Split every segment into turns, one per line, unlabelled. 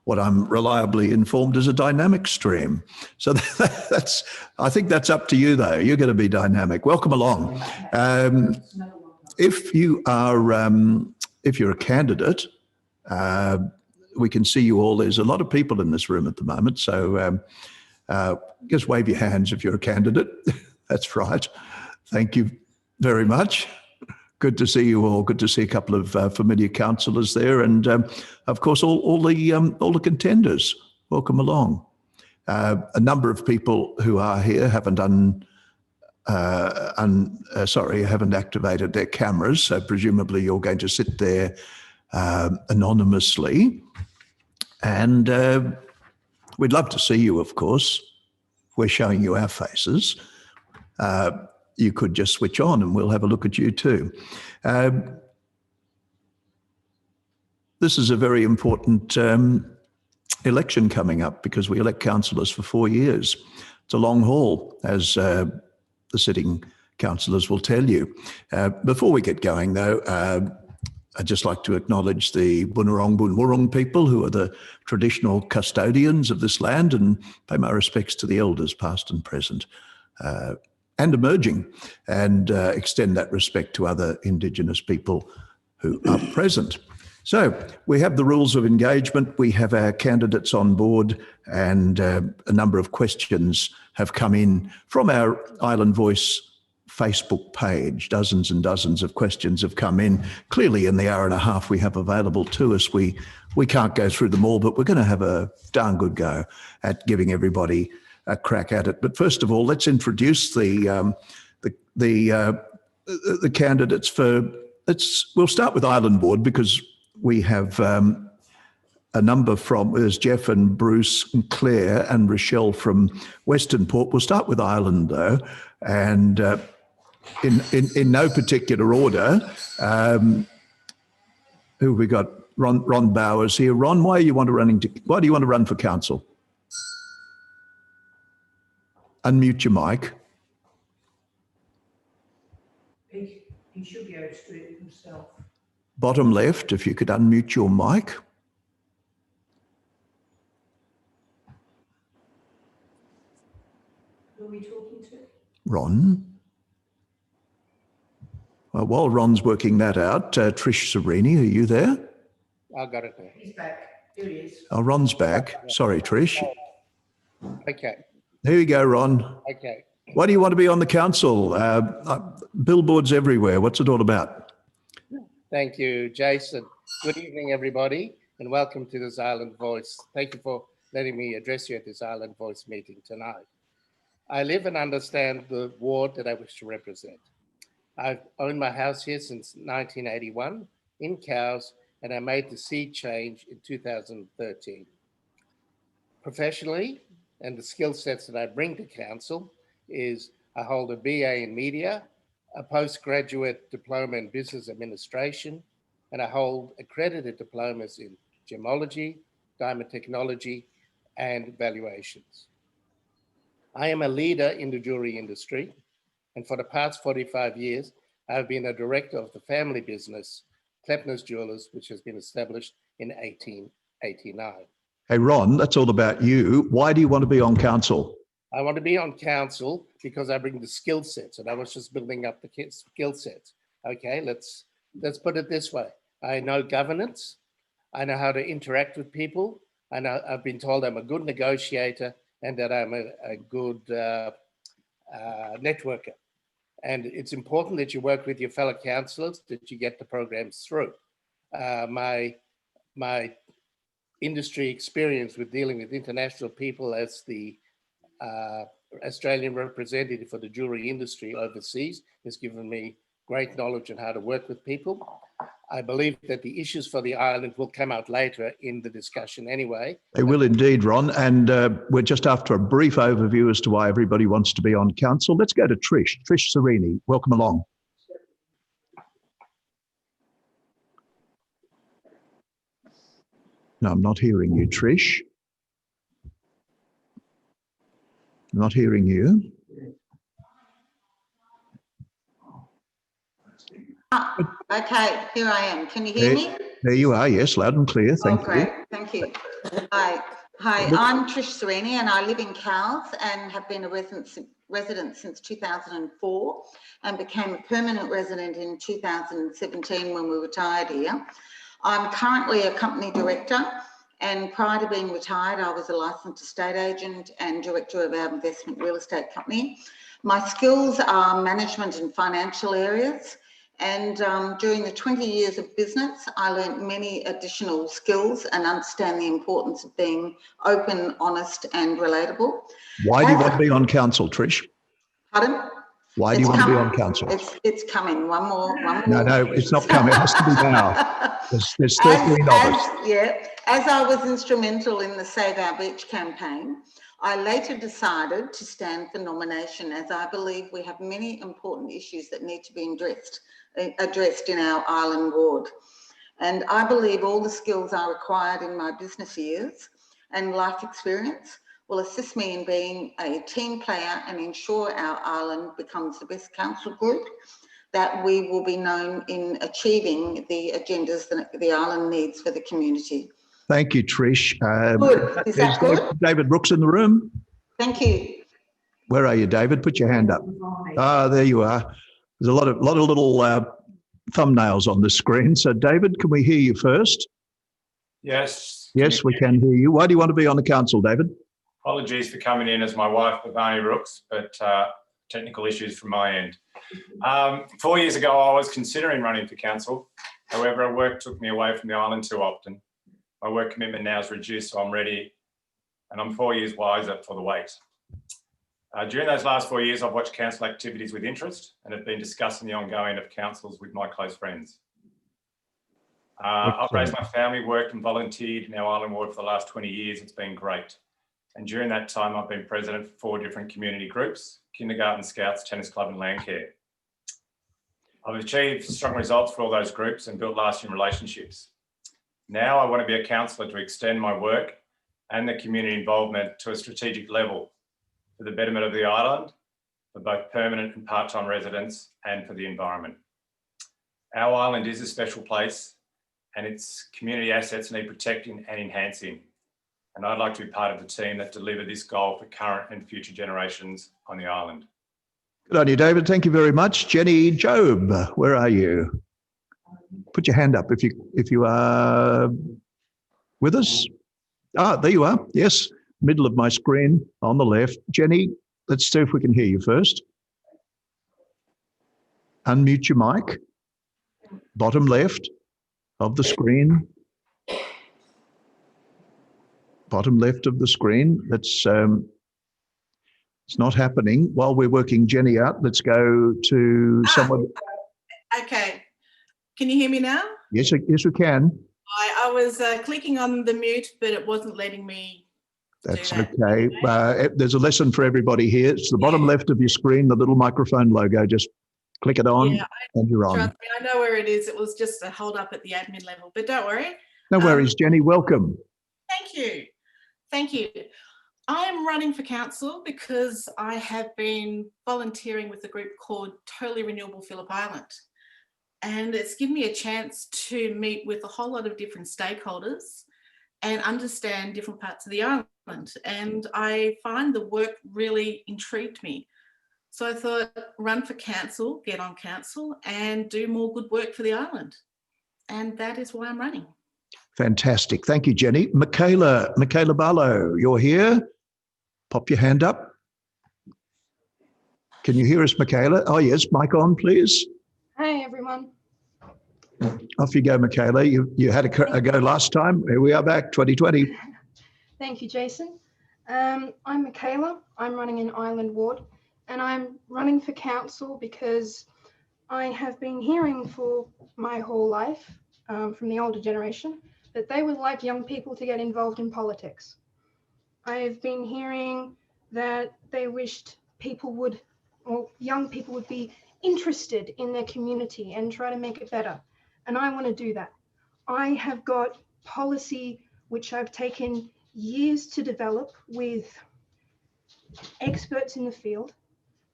what I'm reliably informed is a dynamic stream. So I think that's up to you, though. You're going to be dynamic. Welcome along. If you're a candidate, we can see you all. There's a lot of people in this room at the moment, so just wave your hands if you're a candidate. That's right. Thank you very much. Good to see you all. Good to see a couple of familiar councillors there, and of course all the contenders. Welcome along. A number of people who are here haven't haven't activated their cameras, so presumably you're going to sit there anonymously, and we'd love to see you. Of course, we're showing you our faces. You could just switch on and we'll have a look at you too. This is a very important election coming up because we elect councillors for 4 years. It's a long haul, as the sitting councillors will tell you. Before we get going though, I'd just like to acknowledge the Bunurong Bunwurrung people who are the traditional custodians of this land and pay my respects to the elders past and present. And emerging, and extend that respect to other Indigenous people who are present. So we have the rules of engagement, we have our candidates on board, and a number of questions have come in from our Island Voice Facebook page. Dozens and dozens of questions have come in. Clearly in the hour and a half we have available to us, we can't go through them all, but we're going to have a darn good go at giving everybody a crack at it. But first of all, let's introduce the candidates for. We'll start with Island Board because we have a number from. There's Jeff and Bruce and Claire and Rochelle from Western Port. We'll start with Island though, and in no particular order. Who have we got? Ron Bowers here. Ron, why do you want to run for council? Unmute your mic.
He should be able to do it himself.
Bottom left, if you could unmute your mic.
Who are we talking to?
Ron. Well, while Ron's working that out, Trish Serini, are you there?
I got it there.
He's back. Here he is.
Oh, Ron's back. Sorry, Trish.
Okay.
Here you go, Ron.
Okay.
Why do you want to be on the council? Billboards everywhere. What's it all about?
Thank you, Jason. Good evening, everybody, and welcome to this Island Voice. Thank you for letting me address you at this Island Voice meeting tonight. I live and understand the ward that I wish to represent. I've owned my house here since 1981 in Cowes, and I made the sea change in 2013. Professionally, and the skill sets that I bring to council is I hold a BA in media, a postgraduate diploma in business administration, and I hold accredited diplomas in gemology, diamond technology, and valuations. I am a leader in the jewelry industry, and for the past 45 years, I've been a director of the family business, Kleppner's Jewelers, which has been established in 1889.
Hey, Ron, that's all about you. Why do you want to be on council?
I want to be on council because I bring the skill sets, and I was just building up the skill sets. Okay, let's put it this way. I know governance. I know how to interact with people. I know I've been told I'm a good negotiator and that I'm a good networker. And it's important that you work with your fellow councillors, that you get the programs through. My industry experience with dealing with international people as the Australian representative for the jewelry industry overseas has given me great knowledge on how to work with people. I believe that the issues for the island will come out later in the discussion anyway.
They will indeed, Ron. And we're just after a brief overview as to why everybody wants to be on council. Let's go to Trish. Trish Serini, welcome along. No, I'm not hearing you, Trish. I'm not hearing you.
Okay, here I am. Can you hear me?
There you are. Yes, loud and clear. Thank you.
Great. Thank you. Hi, I'm Trish Sereni and I live in Cowes and have been a resident since 2004 and became a permanent resident in 2017 when we retired here. I'm currently a company director, and prior to being retired, I was a licensed estate agent and director of our investment real estate company. My skills are management and financial areas. And during the 20 years of business, I learned many additional skills and understand the importance of being open, honest and relatable.
Why do you want to be on council, Trish?
Pardon?
Why do you want to be on council?
It's coming. One more.
No, it's not coming. It has to be now. There's 13 of us.
Yeah, as I was instrumental in the Save Our Beach campaign, I later decided to stand for nomination as I believe we have many important issues that need to be addressed in our island ward. And I believe all the skills I required in my business years and life experience will assist me in being a team player and ensure our island becomes the best council group that we will be known in achieving the agendas that the island needs for the community.
Thank you, Trish.
Good. Is that good?
David Brooks in the room.
Thank you.
Where are you, David? Put your hand up. Ah, there you are. There's a lot of little thumbnails on the screen. So, David, can we hear you first?
Yes.
Yes, we can hear you. Why do you want to be on the council, David?
Apologies for coming in as my wife, Bhavani Brooks, but technical issues from my end. 4 years ago, I was considering running for council. However, work took me away from the island too often. My work commitment now is reduced, so I'm ready, and I'm 4 years wiser for the wait. During those last 4 years, I've watched council activities with interest and have been discussing the ongoing of councils with my close friends. I've raised my family, worked and volunteered in our island ward for the last 20 years. It's been great. And during that time, I've been president for 4 different community groups: kindergarten, scouts, tennis club and land care. I've achieved strong results for all those groups and built lasting relationships. Now I want to be a councillor to extend my work and the community involvement to a strategic level for the betterment of the island, for both permanent and part-time residents, and for the environment. Our island is a special place and its community assets need protecting and enhancing. And I'd like to be part of the team that deliver this goal for current and future generations on the island.
Good on you, David. Thank you very much. Jenny Job, where are you? Put your hand up if you are with us. Ah, there you are. Yes, middle of my screen on the left. Jenny, let's see if we can hear you first. Unmute your mic. Bottom left of the screen. Bottom left of the screen. That's it's not happening. While we're working Jenny out, let's go to someone.
Okay. Can you hear me now?
Yes, we can.
I was clicking on the mute, but it wasn't letting me.
That's okay. There's a lesson for everybody here. It's the bottom left of your screen, the little microphone logo. Just click it on and you're on.
Trust me, I know where it is. It was just a hold up at the admin level, but don't worry.
No worries, Jenny. Welcome.
Thank you. Thank you. I am running for council because I have been volunteering with a group called Totally Renewable Phillip Island. And it's given me a chance to meet with a whole lot of different stakeholders and understand different parts of the island. And I find the work really intrigued me. So I thought, run for council, get on council and do more good work for the island. And that is why I'm running.
Fantastic. Thank you, Jenny. Michaela Barlow, you're here. Pop your hand up. Can you hear us, Michaela? Oh, yes. Mic on, please.
Hi, everyone.
Off you go, Michaela. You had a go last time. Here we are back, 2020.
Thank you, Jason. I'm Michaela. I'm running an island ward, and I'm running for council because I have been hearing for my whole life from the older generation that they would like young people to get involved in politics. I've been hearing that they wished young people would be interested in their community and try to make it better. And I want to do that. I have got policy which I've taken years to develop with experts in the field.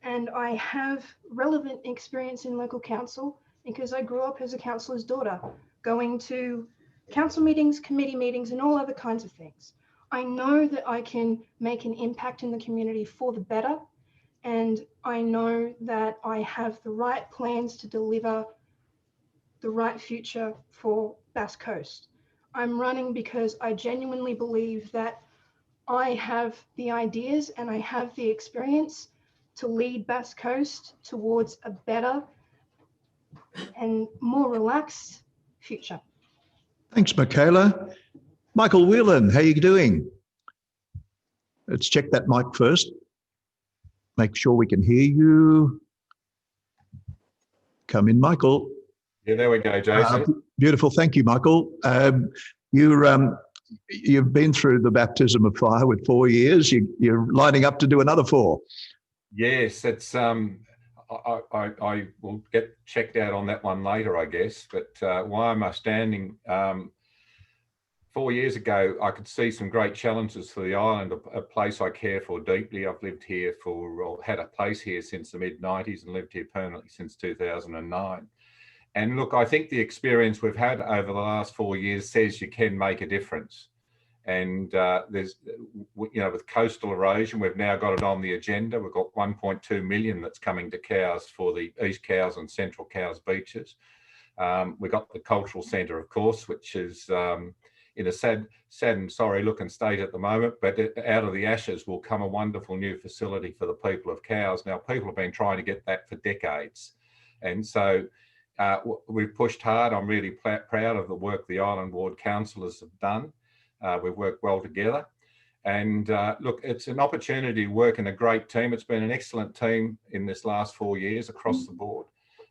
And I have relevant experience in local council because I grew up as a councillor's daughter, going to council meetings, committee meetings, and all other kinds of things. I know that I can make an impact in the community for the better, and I know that I have the right plans to deliver the right future for Bass Coast. I'm running because I genuinely believe that I have the ideas and I have the experience to lead Bass Coast towards a better and more relaxed future.
Thanks, Michaela. Michael Whelan, how are you doing? Let's check that mic first. Make sure we can hear you. Come in, Michael.
Yeah, there we go, Jason.
Beautiful. Thank you, Michael. You've been through the baptism of fire with 4 years. You're lining up to do another 4.
Yes, it's I will get checked out on that one later, I guess. But why am I standing? 4 years ago, I could see some great challenges for the island, a place I care for deeply. I've lived here had a place here since the mid-90s and lived here permanently since 2009. And look, I think the experience we've had over the last 4 years says you can make a difference. And there's, with coastal erosion, we've now got it on the agenda. We've got 1.2 million that's coming to Cowes for the East Cowes and Central Cowes beaches. We've got the cultural centre, of course, which is in a sad and sorry looking state at the moment, but out of the ashes will come a wonderful new facility for the people of Cowes. Now, people have been trying to get that for decades. And so we've pushed hard. I'm really proud of the work the Island Ward councillors have done. We've worked well together. And look, it's an opportunity to work in a great team. It's been an excellent team in this last 4 years across the board.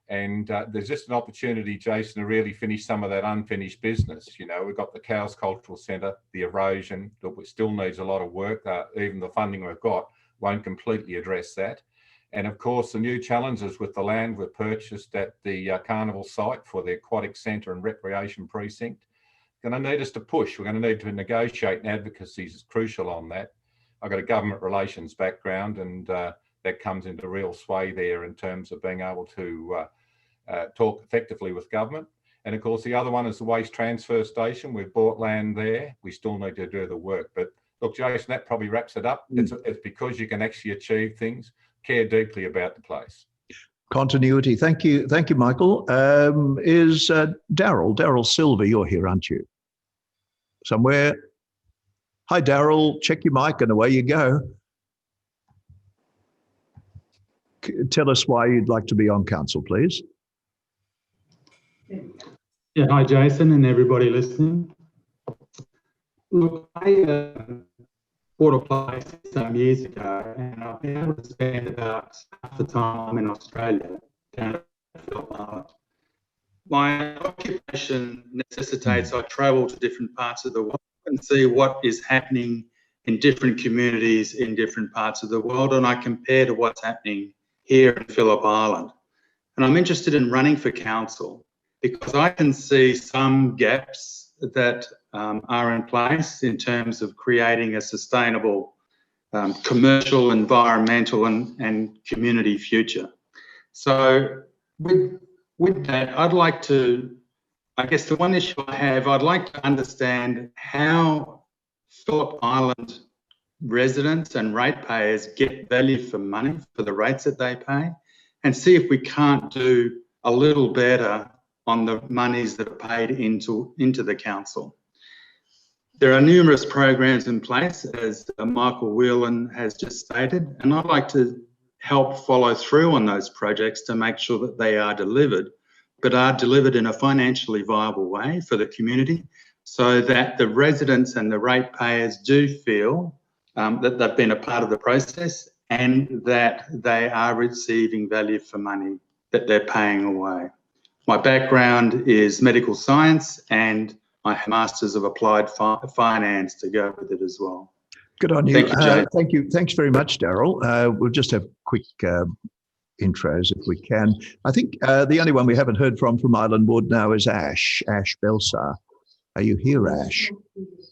And there's just an opportunity, Jason, to really finish some of that unfinished business. We've got the Cowes Cultural Centre, the erosion, that still needs a lot of work. Even the funding we've got won't completely address that. And of course, the new challenges with the land we've purchased at the Carnival site for the Aquatic Centre and Recreation Precinct, going to need us to push. We're going to need to negotiate, and advocacy is crucial on that. I've got a government relations background, and that comes into real sway there in terms of being able to talk effectively with government. And of course, the other one is the waste transfer station. We've bought land there. We still need to do the work. But look, Jason, that probably wraps it up. It's because you can actually achieve things, care deeply about the place.
Continuity. Thank you, Michael. Is Daryl Silver? You're here, aren't you? Somewhere. Hi, Daryl. Check your mic and away you go. Tell us why you'd like to be on council, please.
Yeah, hi, Jason, and everybody listening. Look, I bought a place some years ago, and I've been able to spend about half the time in Australia down at Phillip Island. My occupation necessitates I travel to different parts of the world and see what is happening in different communities in different parts of the world, and I compare to what's happening here in Phillip Island. And I'm interested in running for council because I can see some gaps that are in place in terms of creating a sustainable commercial, environmental and community future. So with that, I'd like to, I guess the one issue I have, I'd like to understand how Phillip Island residents and ratepayers get value for money for the rates that they pay, and see if we can't do a little better on the monies that are paid into the council. There are numerous programs in place, as Michael Whelan has just stated, and I'd like to help follow through on those projects to make sure that they are delivered, but are delivered in a financially viable way for the community, so that the residents and the ratepayers do feel that they've been a part of the process and that they are receiving value for money that they're paying away. My background is medical science, and I have Masters of Applied Finance to go with it as well.
Good on you.
Thank you, Jay.
Thank you. Thanks very much, Daryl. We'll just have quick intros if we can. I think the only one we haven't heard from Island Ward now is Ash Belsar. Are you here, Ash?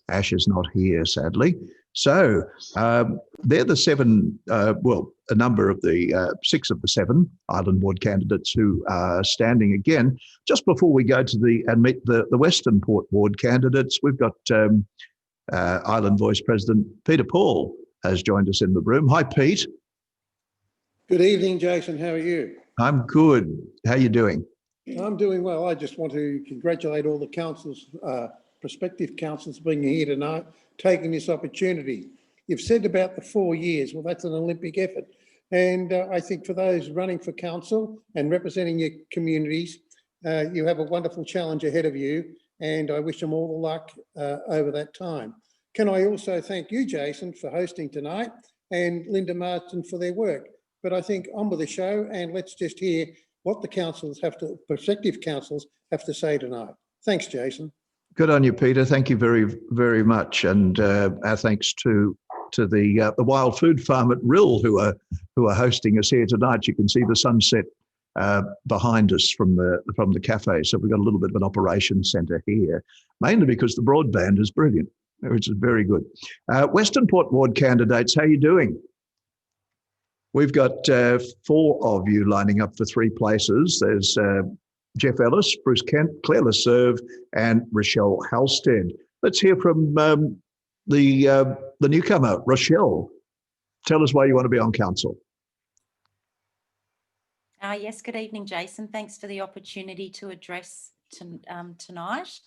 Ash is not here, sadly. So they're the 7, a number of the 6 of the 7 Island Ward candidates who are standing again. Just before we go to meet the Western Port Ward candidates, we've got Island Voice President Peter Paul has joined us in the room. Hi, Pete.
Good evening, Jason. How are you?
I'm good. How are you doing?
I'm doing well. I just want to congratulate all the councillors, prospective councillors being here tonight, taking this opportunity. You've said about the 4 years. Well, that's an Olympic effort. And I think for those running for council and representing your communities, you have a wonderful challenge ahead of you. And I wish them all the luck over that time. Can I also thank you, Jason, for hosting tonight, and Linda Marston for their work. But I think on with the show, and let's just hear what the prospective councils have to say tonight. Thanks, Jason.
Good on you, Peter. Thank you very, very much. And our thanks to the Wild Food Farm at Rill who are hosting us here tonight. You can see the sunset behind us from the cafe. So we've got a little bit of an operations centre here, mainly because the broadband is brilliant, which is very good. Western Port Ward candidates, how are you doing? We've got 4 of you lining up for 3 places. There's Jeff Ellis, Bruce Kent, Claire Leserve, and Rochelle Halstead. Let's hear from the newcomer, Rochelle. Tell us why you want to be on council.
Yes, good evening, Jason. Thanks for the opportunity to address tonight.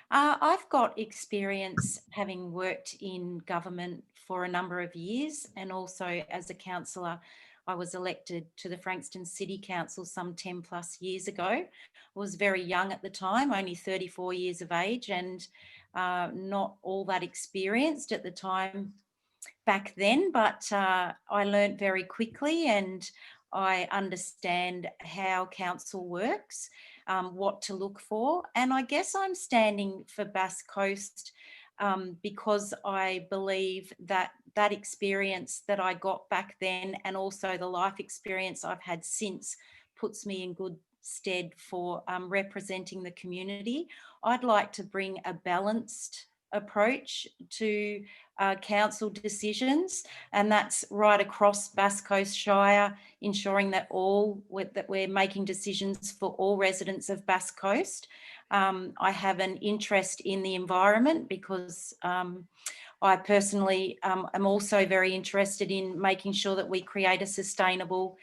I've got experience having worked in government for a number of years, and also as a councillor. I was elected to the Frankston City Council some 10 plus years ago. I was very young at the time, only 34 years of age, and not all that experienced at the time back then, but I learned very quickly, and I understand how council works, what to look for. And I guess I'm standing for Bass Coast because I believe that that experience that I got back then, and also the life experience I've had since, puts me in good stead for representing the community. I'd like to bring a balanced approach to council decisions, and that's right across Bass Coast Shire, ensuring that we're making decisions for all residents of Bass Coast. I have an interest in the environment because I personally am also very interested in making sure that we create a sustainable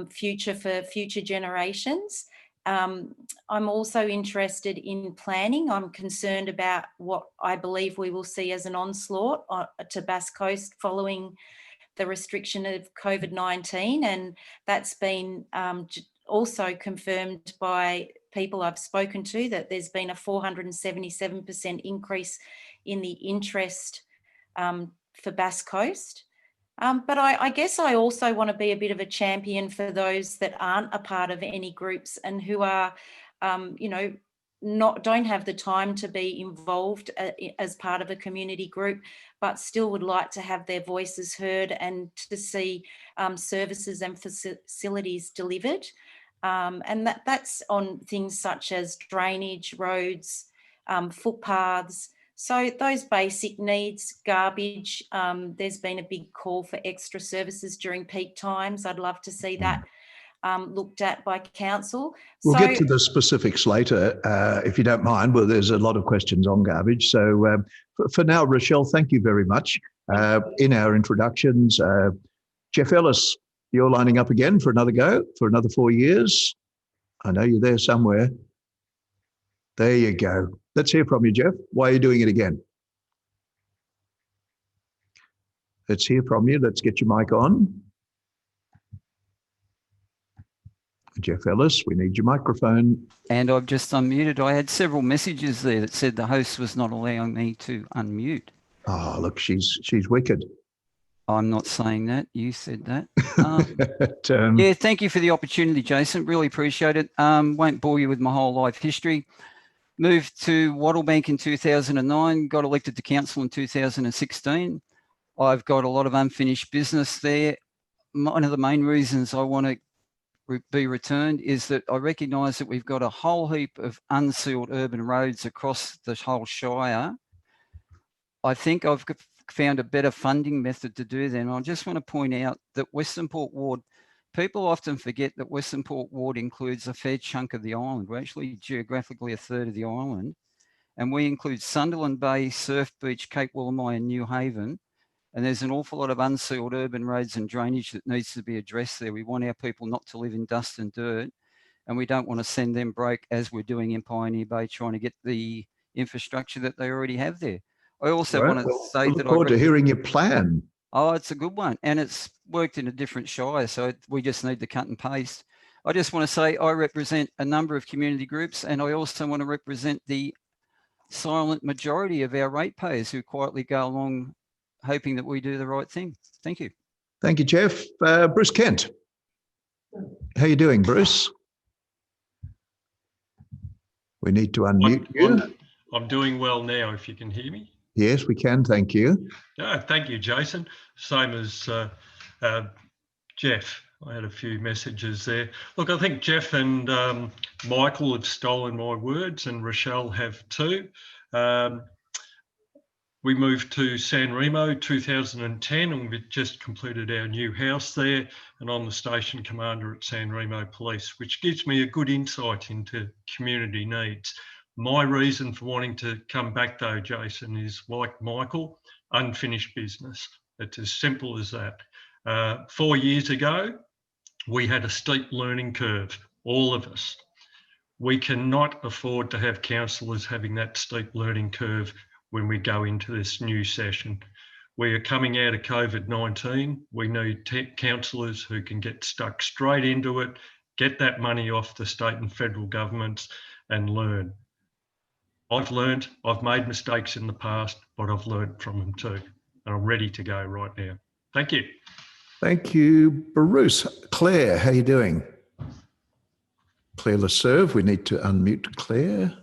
future for future generations. I'm also interested in planning. I'm concerned about what I believe we will see as an onslaught to Bass Coast following the restriction of COVID-19, and that's been also confirmed by people I've spoken to, that there's been a 477% increase in the interest for Bass Coast. But I guess I also want to be a bit of a champion for those that aren't a part of any groups and who are, don't have the time to be involved as part of a community group, but still would like to have their voices heard and to see services and facilities delivered. And that's on things such as drainage, roads, footpaths. So those basic needs, garbage, there's been a big call for extra services during peak times. I'd love to see that looked at by council.
We'll get to the specifics later, if you don't mind. Well, there's a lot of questions on garbage. So for now, Rochelle, thank you very much. In our introductions, Jeff Ellis, you're lining up again for another go, for another 4 years. I know you're there somewhere. There you go. Let's hear from you, Jeff. Why are you doing it again? Let's hear from you. Let's get your mic on. Jeff Ellis, we need your microphone.
And I've just unmuted. I had several messages there that said the host was not allowing me to unmute.
Oh, look, she's wicked.
I'm not saying that. You said that. Yeah, thank you for the opportunity, Jason. Really appreciate it. Won't bore you with my whole life history. Moved to Wattlebank in 2009, got elected to council in 2016. I've got a lot of unfinished business there. One of the main reasons I want to be returned is that I recognise that we've got a whole heap of unsealed urban roads across the whole Shire. I think I've found a better funding method to do that. And I just want to point out that Western Port Ward, people often forget that Western Port Ward includes a fair chunk of the island. We're actually geographically a third of the island. And we include Sunderland Bay, Surf Beach, Cape Woolamai and New Haven. And there's an awful lot of unsealed urban roads and drainage that needs to be addressed there. We want our people not to live in dust and dirt, and we don't want to send them broke as we're doing in Pioneer Bay, trying to get the infrastructure that they already have there. I also want to say
I look
that
forward to hearing your plan.
Oh, it's a good one. And it's worked in a different shire, so we just need to cut and paste. I just want to say I represent a number of community groups, and I also want to represent the silent majority of our ratepayers who quietly go along hoping that we do the right thing. Thank you.
Thank you, Jeff. Bruce Kent. How you doing, Bruce? We need to unmute you.
I'm doing well now, if you can hear me.
Yes, we can. Thank you.
Thank you, Jason. Same as Jeff. I had a few messages there. Look, I think Jeff and Michael have stolen my words, and Rochelle have too. We moved to San Remo 2010, and we've just completed our new house there, and I'm the station commander at San Remo Police, which gives me a good insight into community needs. My reason for wanting to come back though, Jason, is like Michael, unfinished business. It's as simple as that. 4 years ago, we had a steep learning curve, all of us. We cannot afford to have councillors having that steep learning curve when we go into this new session. We are coming out of COVID-19. We need councillors who can get stuck straight into it, get that money off the state and federal governments and learn. I've learned, I've made mistakes in the past, but I've learned from them too. And I'm ready to go right now. Thank you.
Thank you, Bruce. Claire, how are you doing? Claire LaServe, we need to unmute Claire.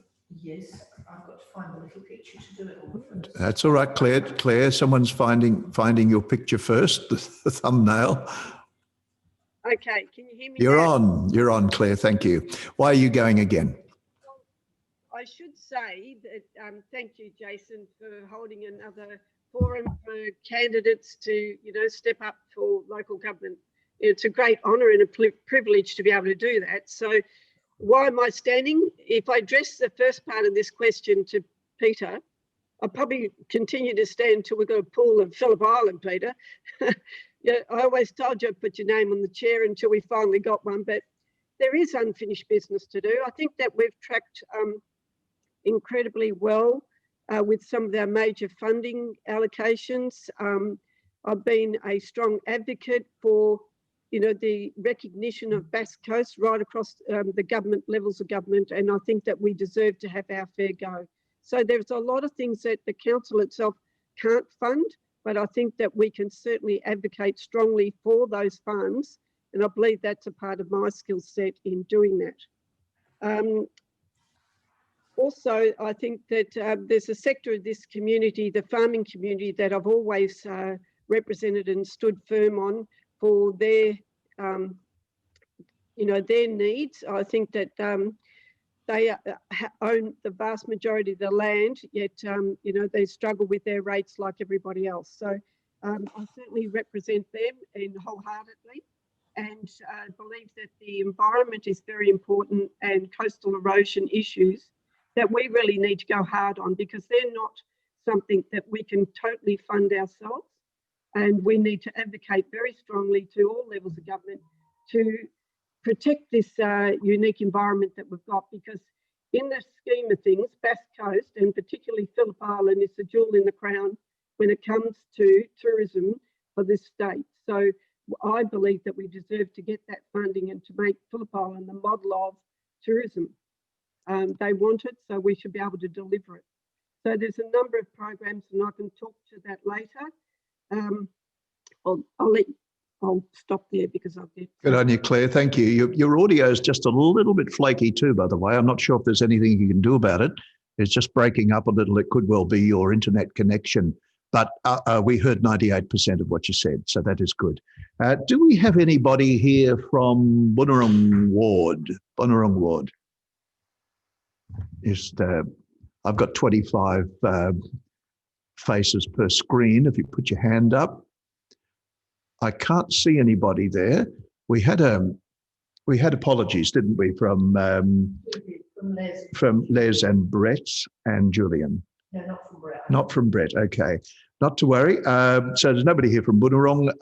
Yes, I've got to find the little picture to do it all first.
That's all right, Claire. Claire, someone's finding your picture first, the thumbnail.
Okay, can you hear me?
You're on, Claire. Thank you. Why are you going again?
I should say that thank you, Jason, for holding another forum for candidates to, step up for local government. It's a great honour and a privilege to be able to do that. So why am I standing? If I address the first part of this question to Peter, I'll probably continue to stand until we've got a pool of Phillip Island, Peter. Yeah, I always told you I'd put your name on the chair until we finally got one, but there is unfinished business to do. I think that we've tracked incredibly well with some of our major funding allocations. I've been a strong advocate for, the recognition of Bass Coast right across the government levels of government, and I think that we deserve to have our fair go. So there's a lot of things that the council itself can't fund, but I think that we can certainly advocate strongly for those funds, and I believe that's a part of my skill set in doing that. Also, I think that there's a sector of this community, the farming community, that I've always represented and stood firm on for their, their needs. I think that they own the vast majority of the land, yet, they struggle with their rates like everybody else. So I certainly represent them wholeheartedly, and believe that the environment is very important, and coastal erosion issues that we really need to go hard on, because they're not something that we can totally fund ourselves. And we need to advocate very strongly to all levels of government to protect this unique environment that we've got, because in the scheme of things, Bass Coast, and particularly Phillip Island, is the jewel in the crown when it comes to tourism for this state. So I believe that we deserve to get that funding and to make Phillip Island the model of tourism. They want it, so we should be able to deliver it. So there's a number of programs, and I can talk to that later. I'll stop there because I'll get...
Good on you, Claire. Thank you. Your audio is just a little bit flaky too, by the way. I'm not sure if there's anything you can do about it. It's just breaking up a little. It could well be your internet connection. But we heard 98% of what you said, so that is good. Do we have anybody here from Bunurong Ward? Bunurong Ward. I've got 25 faces per screen. If you put your hand up, I can't see anybody there. We had apologies, didn't we, from Les and Brett and Julian?
No, not from Brett.
Not from Brett. Okay, not to worry. So there's nobody here from Boonwurrung.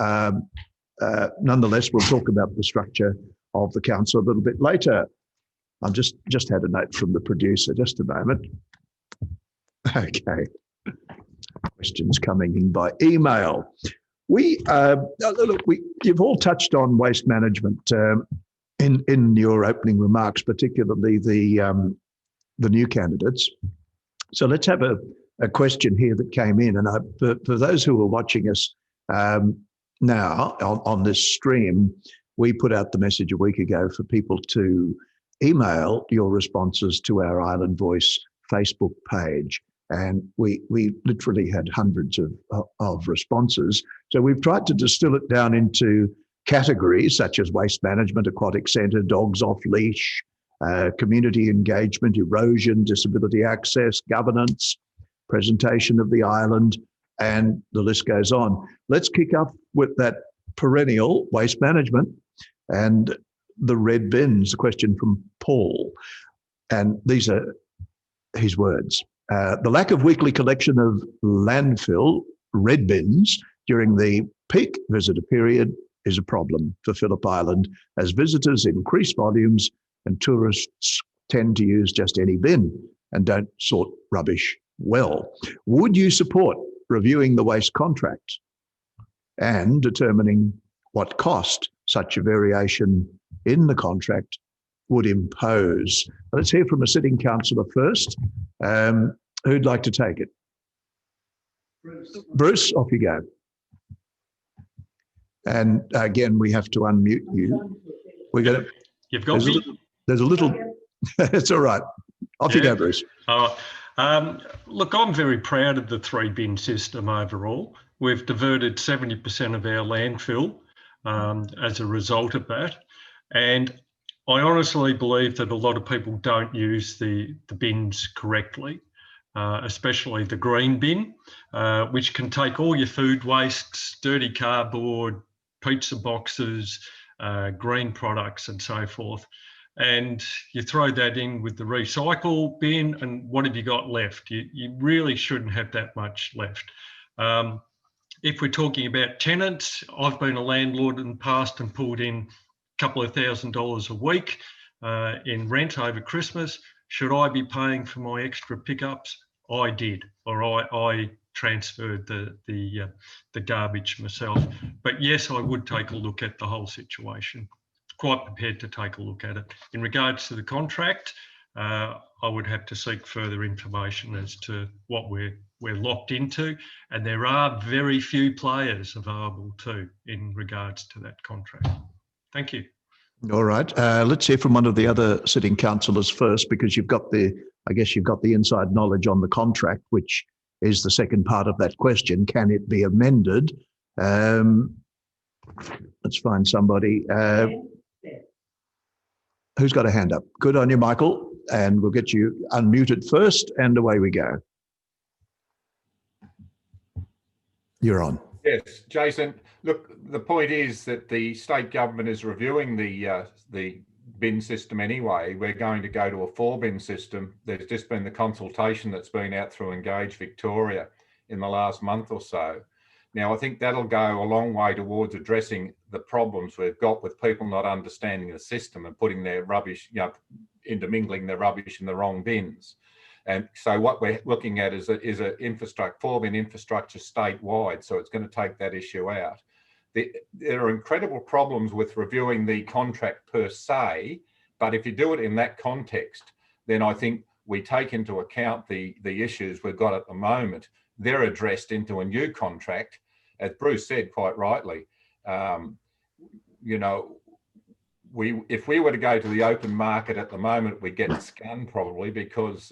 Nonetheless, we'll talk about the structure of the council a little bit later. I've just had a note from the producer. Just a moment. Okay. Questions coming in by email. You've all touched on waste management in your opening remarks, particularly the new candidates. So let's have a question here that came in, and for those who are watching us now on this stream, we put out the message a week ago for people to email your responses to our Island Voice Facebook page. And we literally had hundreds of responses. So we've tried to distill it down into categories such as waste management, aquatic centre, dogs off leash, community engagement, erosion, disability access, governance, presentation of the island, and the list goes on. Let's kick off with that perennial waste management and the red bins. A question from Paul. And these are his words. The lack of weekly collection of landfill red bins during the peak visitor period is a problem for Phillip Island, as visitors increase volumes and tourists tend to use just any bin and don't sort rubbish well. Would you support reviewing the waste contract and determining what cost such a variation in the contract would impose? Let's hear from a sitting councillor first. Who'd like to take it? Bruce, off you go. And again, we have to unmute you. We're going to.
You've got me.
There's a little. It's all right. Off you go, Bruce.
Look, I'm very proud of the 3-bin system overall. We've diverted 70% of our landfill as a result of that. And I honestly believe that a lot of people don't use the bins correctly, especially the green bin, which can take all your food wastes, dirty cardboard, pizza boxes, green products and so forth. And you throw that in with the recycle bin, and what have you got left? You really shouldn't have that much left. If we're talking about tenants, I've been a landlord in the past and pulled in a couple of $1,000s a week in rent over Christmas. Should I be paying for my extra pickups? I did, or I transferred the garbage myself. But yes, I would take a look at the whole situation. Quite prepared to take a look at it. In regards to the contract, I would have to seek further information as to what we're locked into, and there are very few players available too in regards to that contract. Thank you.
All right. Let's hear from one of the other sitting councillors first, because you've got the inside knowledge on the contract, which is the second part of that question. Can it be amended? Let's find somebody. Who's got a hand up? Good on you, Michael. And we'll get you unmuted first, and away we go. You're on.
Yes, Jason. Look, the point is that the state government is reviewing the bin system anyway. We're going to go to a 4-bin system. There's just been the consultation that's been out through Engage Victoria in the last month or so. Now, I think that'll go a long way towards addressing the problems we've got with people not understanding the system and putting their rubbish, intermingling their rubbish in the wrong bins. And so what we're looking at is a infrastructure, 4-bin infrastructure statewide. So it's going to take that issue out. There are incredible problems with reviewing the contract per se, but if you do it in that context, then I think we take into account the issues we've got at the moment. They're addressed into a new contract. As Bruce said quite rightly, if we were to go to the open market at the moment, we'd get scanned probably because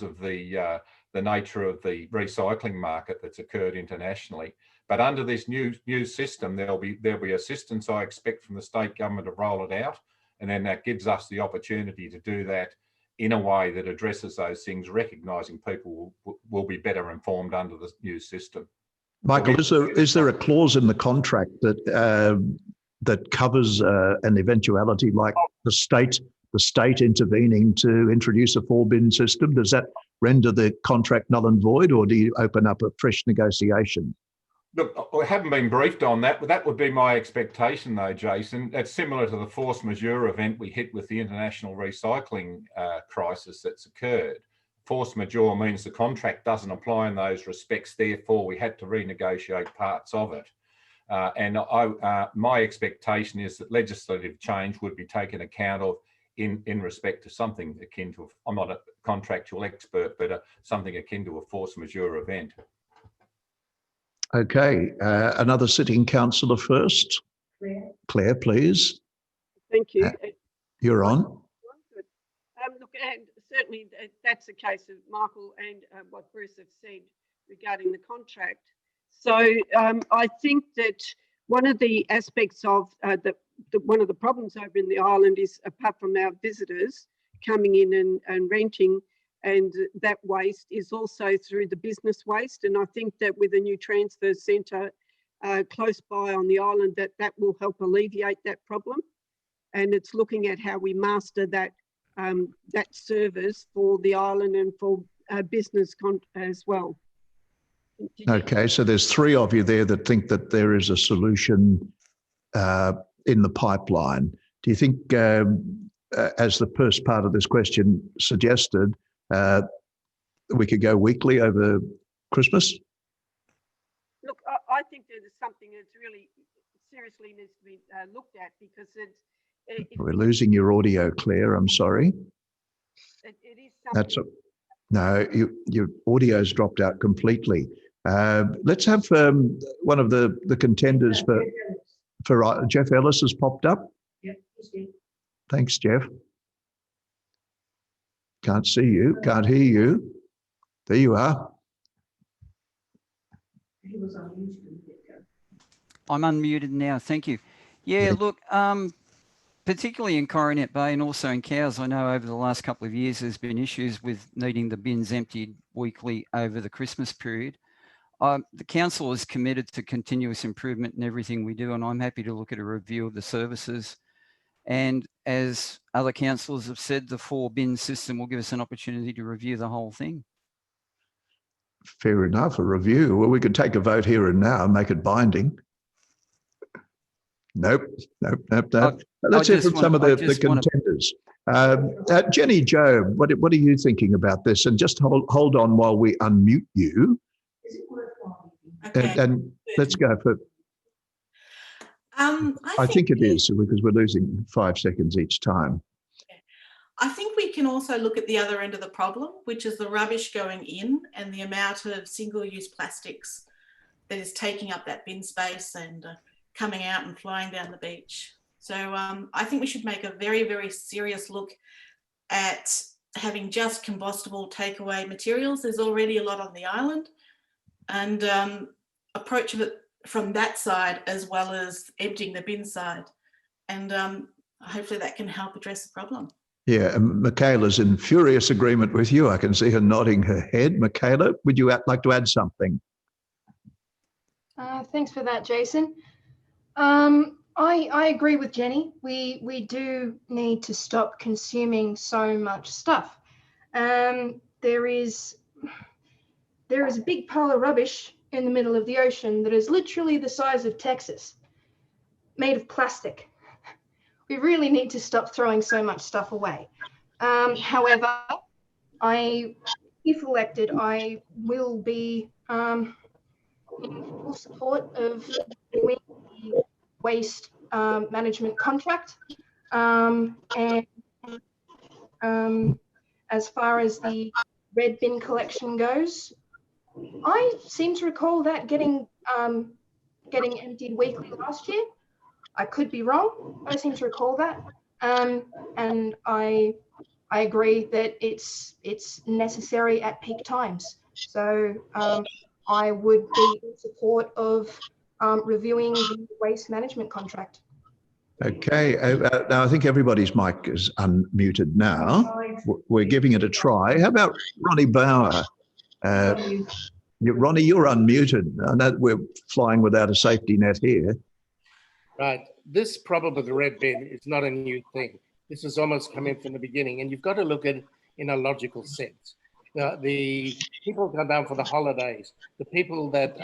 of the nature of the recycling market that's occurred internationally. But under this new system, there'll be assistance, I expect, from the state government to roll it out, and then that gives us the opportunity to do that in a way that addresses those things, recognising people will be better informed under the new system.
Michael, is there a clause in the contract that that covers an eventuality like the state intervening to introduce a 4-bin system? Does that render the contract null and void, or do you open up a fresh negotiation?
Look, I haven't been briefed on that, but that would be my expectation though, Jason. That's similar to the force majeure event we hit with the international recycling crisis that's occurred. Force majeure means the contract doesn't apply in those respects, therefore we had to renegotiate parts of it. And my expectation is that legislative change would be taken account of in respect to something akin to, I'm not a contractual expert, but something akin to a force majeure event.
Okay, another sitting councillor first. Claire, please.
Thank you.
You're on.
Look, and certainly that's the case of Michael and what Bruce have said regarding the contract. So I think that one of the aspects of one of the problems over in the island is, apart from our visitors coming in and renting, and that waste is also through the business waste. And I think that with a new transfer centre close by on the island, that will help alleviate that problem. And it's looking at how we master that that service for the island and for business as well.
Okay, so there's 3 of you there that think that there is a solution in the pipeline. Do you think, as the first part of this question suggested, we could go weekly over Christmas?
Look, I think that is something that's really seriously needs to be looked at, because
We're losing your audio, Claire. I'm sorry.
It is something.
No, your audio's dropped out completely. Let's have one of the contenders for Jeff Ellis has popped up.
Yeah, he's good.
Thanks, Jeff. Can't see you, can't hear you. There you are.
He was unmuted a minute ago.
I'm unmuted now, thank you. Yeah, look, particularly in Coronet Bay and also in Cowes, I know over the last couple of years there's been issues with needing the bins emptied weekly over the Christmas period. The council is committed to continuous improvement in everything we do, and I'm happy to look at a review of the services. And as other councillors have said, the 4-bin system will give us an opportunity to review the whole thing.
Fair enough, a review. Well, we could take a vote here and now and make it binding. Nope. Let's hear from some of the contenders. Jenny Jo, what are you thinking about this? And just hold on while we unmute you.
Is it worthwhile?
Okay.
And let's go for. I think it is, because we're losing 5 seconds each time.
I think we can also look at the other end of the problem, which is the rubbish going in and the amount of single-use plastics that is taking up that bin space and coming out and flying down the beach. So I think we should make a very, very serious look at having just combustible takeaway materials. There's already a lot on the island, and approach it from that side as well as emptying the bin side. And hopefully that can help address the problem.
Yeah, and Michaela's in furious agreement with you. I can see her nodding her head. Michaela, would you like to add something?
Thanks for that, Jason. I agree with Jenny. We do need to stop consuming so much stuff. There is a big pile of rubbish in the middle of the ocean that is literally the size of Texas, made of plastic. We really need to stop throwing so much stuff away. However, if elected, I will be in full support of doing the waste management contract. And as far as the red bin collection goes, I seem to recall that getting emptied weekly last year. I could be wrong, but I seem to recall that. And I agree that it's necessary at peak times. So I would be in support of reviewing the waste management contract.
Okay, now I think everybody's mic is unmuted now. We're giving it a try. How about Ronnie Bauer? Ronnie, you're unmuted. I know we're flying without a safety net here.
Right. This problem with the red bin is not a new thing. This has almost come in from the beginning, and you've got to look at it in a logical sense. The people come down for the holidays, the people that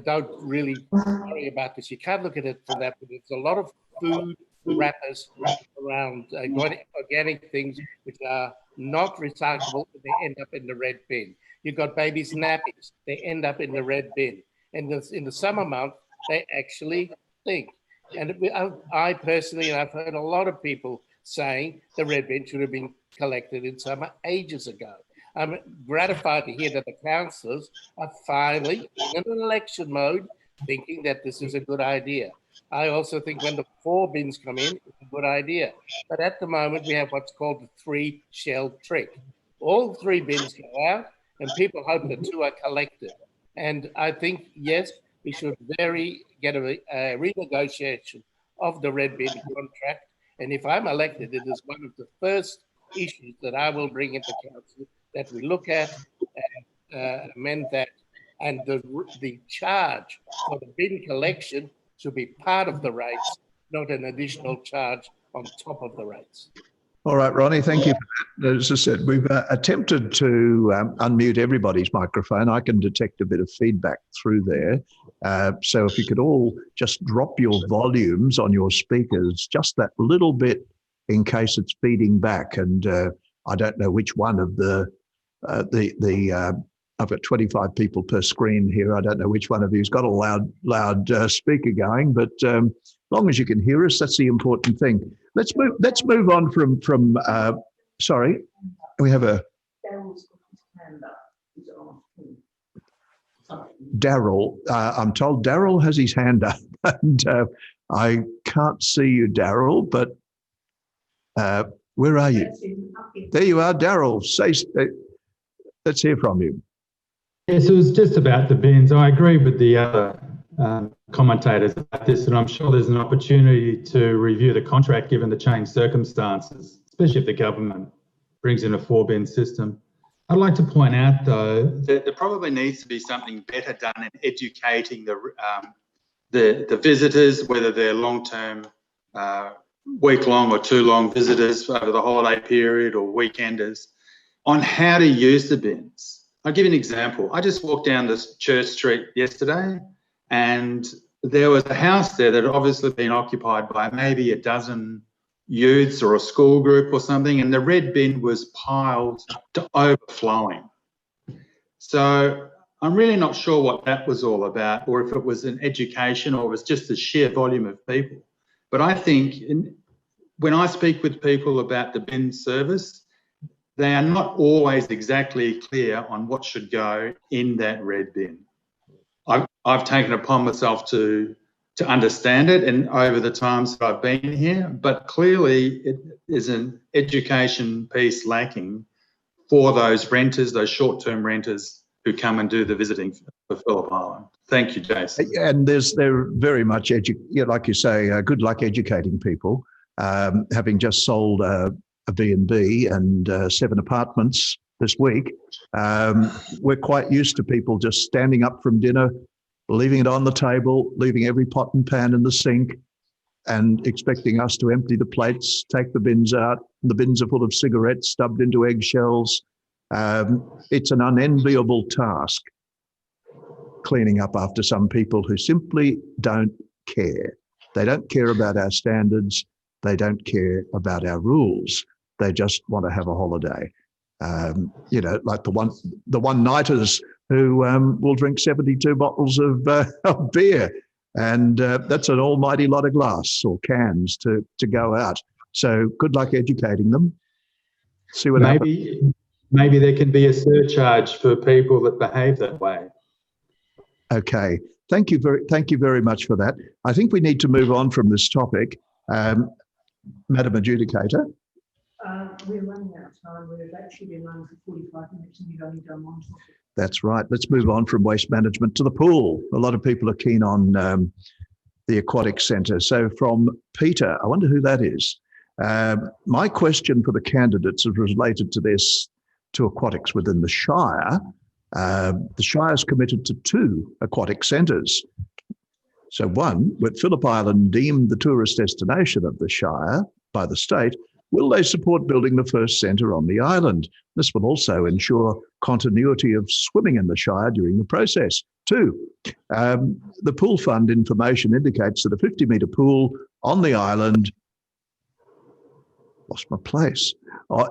don't really worry about this. You can't look at it from that, but there's a lot of food wrappers around organic things which are not recyclable, and they end up in the red bin. You've got babies' nappies, they end up in the red bin. And in the summer month, they actually stink. And I personally, and I've heard a lot of people saying the red bin should have been collected in summer ages ago. I'm gratified to hear that the councillors are finally in an election mode thinking that this is a good idea. I also think when the 4 bins come in, it's a good idea. But at the moment, we have what's called the 3 shell trick. All 3 bins go out and people hope that 2 are collected. And I think, yes, we should get a renegotiation of the red bin contract. And if I'm elected, it is one of the first issues that I will bring into council that we look at and amend that. And the charge for the bin collection should be part of the rates, not an additional charge on top of the rates.
All right, Ronnie, thank you for that. As I said, we've attempted to unmute everybody's microphone. I can detect a bit of feedback through there. So if you could all just drop your volumes on your speakers, just that little bit in case it's feeding back. And I don't know which one of I've got 25 people per screen here. I don't know which one of you's got a loud speaker going, but as long as you can hear us, that's the important thing. Let's move on from sorry, we have a Daryl. I'm told Daryl has his hand up, and I can't see you, Daryl, but where are you? There you are, Daryl. Let's hear from you.
Yes, it was just about the bins. I agree with the other commentators about this, and I'm sure there's an opportunity to review the contract given the changed circumstances, especially if the government brings in a 4-bin system. I'd like to point out, though, that there probably needs to be something better done in educating the visitors, whether they're long-term, week-long or 2-long visitors over the holiday period or weekenders, on how to use the bins. I'll give you an example. I just walked down this Church Street yesterday and there was a house there that had obviously been occupied by maybe a dozen youths or a school group or something, and the red bin was piled to overflowing. So I'm really not sure what that was all about, or if it was an education or it was just the sheer volume of people. But I think when I speak with people about the bin service, they are not always exactly clear on what should go in that red bin. I've taken it upon myself to understand it and over the times that I've been here, but clearly it is an education piece lacking for those renters, those short-term renters who come and do the visiting for Phillip Island. Thank you, Jason.
And they're very much, like you say, good luck educating people. Having just sold a B&B and 7 apartments this week, we're quite used to people just standing up from dinner, leaving it on the table, leaving every pot and pan in the sink, and expecting us to empty the plates, take the bins out. The bins are full of cigarettes stubbed into eggshells. It's an unenviable task, cleaning up after some people who simply don't care. They don't care about our standards. They don't care about our rules. They just want to have a holiday. Like the one-nighters who will drink 72 bottles of beer. And that's an almighty lot of glass or cans to go out. So good luck educating them. See what happens.
Maybe there can be a surcharge for people that behave that way.
Okay. Thank you very much for that. I think we need to move on from this topic. Madam Adjudicator.
We're running out of time. We've actually been running for 45 minutes and you've only done one topic.
That's right. Let's move on from waste management to the pool. A lot of people are keen on the aquatic centre. So from Peter, I wonder who that is. My question for the candidates is related to this, to aquatics within the Shire. The Shire's committed to 2 aquatic centres. So one, with Phillip Island deemed the tourist destination of the Shire by the state, will they support building the first centre on the island? This will also ensure continuity of swimming in the Shire during the process. 2, the pool fund information indicates that a 50-metre pool on the island, lost my place,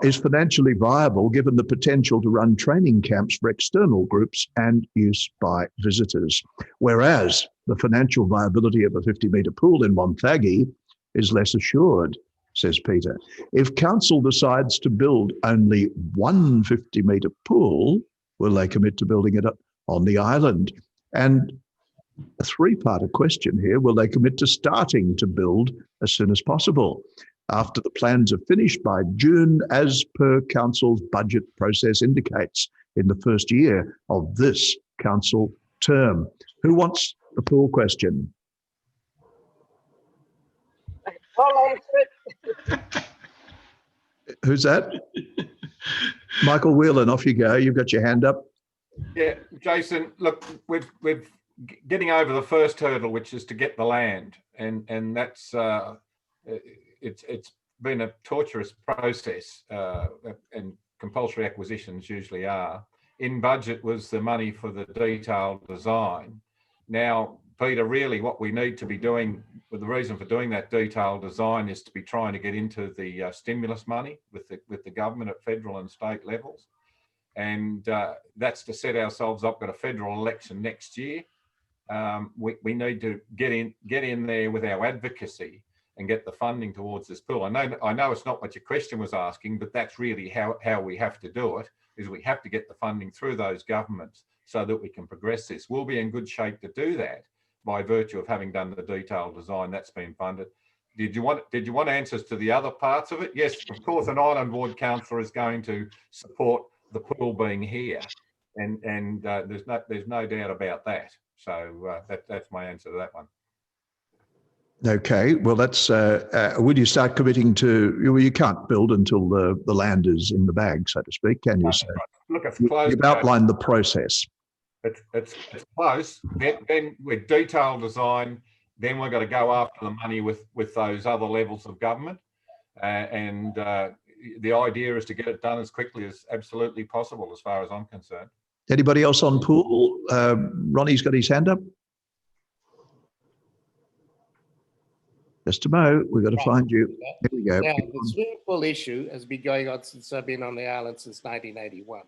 is financially viable given the potential to run training camps for external groups and use by visitors. Whereas the financial viability of a 50-metre pool in Wonthaggi is less assured, says Peter. If council decides to build only one 50-metre pool, will they commit to building it up on the island? And a 3-parter question here, will they commit to starting to build as soon as possible after the plans are finished by June, as per council's budget process indicates in the first year of this council term? Who wants the pool question? Who's that? Michael Whelan, off you go. You've got your hand up.
Yeah, Jason, look, we're getting over the first hurdle, which is to get the land. And that's, it's been a torturous process, and compulsory acquisitions usually are. In budget was the money for the detailed design. Now, Peter, really what we need to be doing, well, the reason for doing that detailed design is to be trying to get into the stimulus money with the government at federal and state levels. And that's to set ourselves up at a federal election next year. We need to get in there with our advocacy and get the funding towards this pool. I know it's not what your question was asking, but that's really how we have to do it, is we have to get the funding through those governments so that we can progress this. We'll be in good shape to do that by virtue of having done the detailed design that's been funded. Did you want answers to the other parts of it? Yes, of course, an Island Ward councillor is going to support the pool being here, and there's no doubt about that. So that's my answer to that one.
Okay, well, that's, would you start committing to, well, you can't build until the land is in the bag, so to speak, can you? So
look, it's close.
You've outlined the process.
It's close. Then with detailed design, then we've got to go after the money with those other levels of government. The idea is to get it done as quickly as absolutely possible, as far as I'm concerned. Anybody else on pool? Ronnie's got his hand up. Mr. Mo, we've got to find you. Here we go.
Now, the swimming pool issue has been going on since I've been on the island since 1981.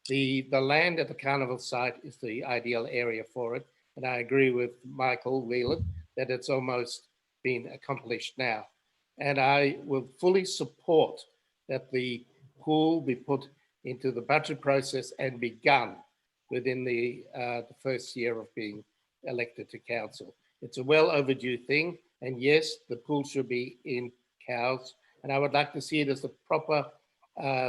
The land at the carnival site is the ideal area for it. And I agree with Michael Whelan that it's almost been accomplished now. And I will fully support that the pool be put into the budget process and begun within the first year of being elected to council. It's a well overdue thing. And yes, the pool should be in Cowes. And I would like to see it as a proper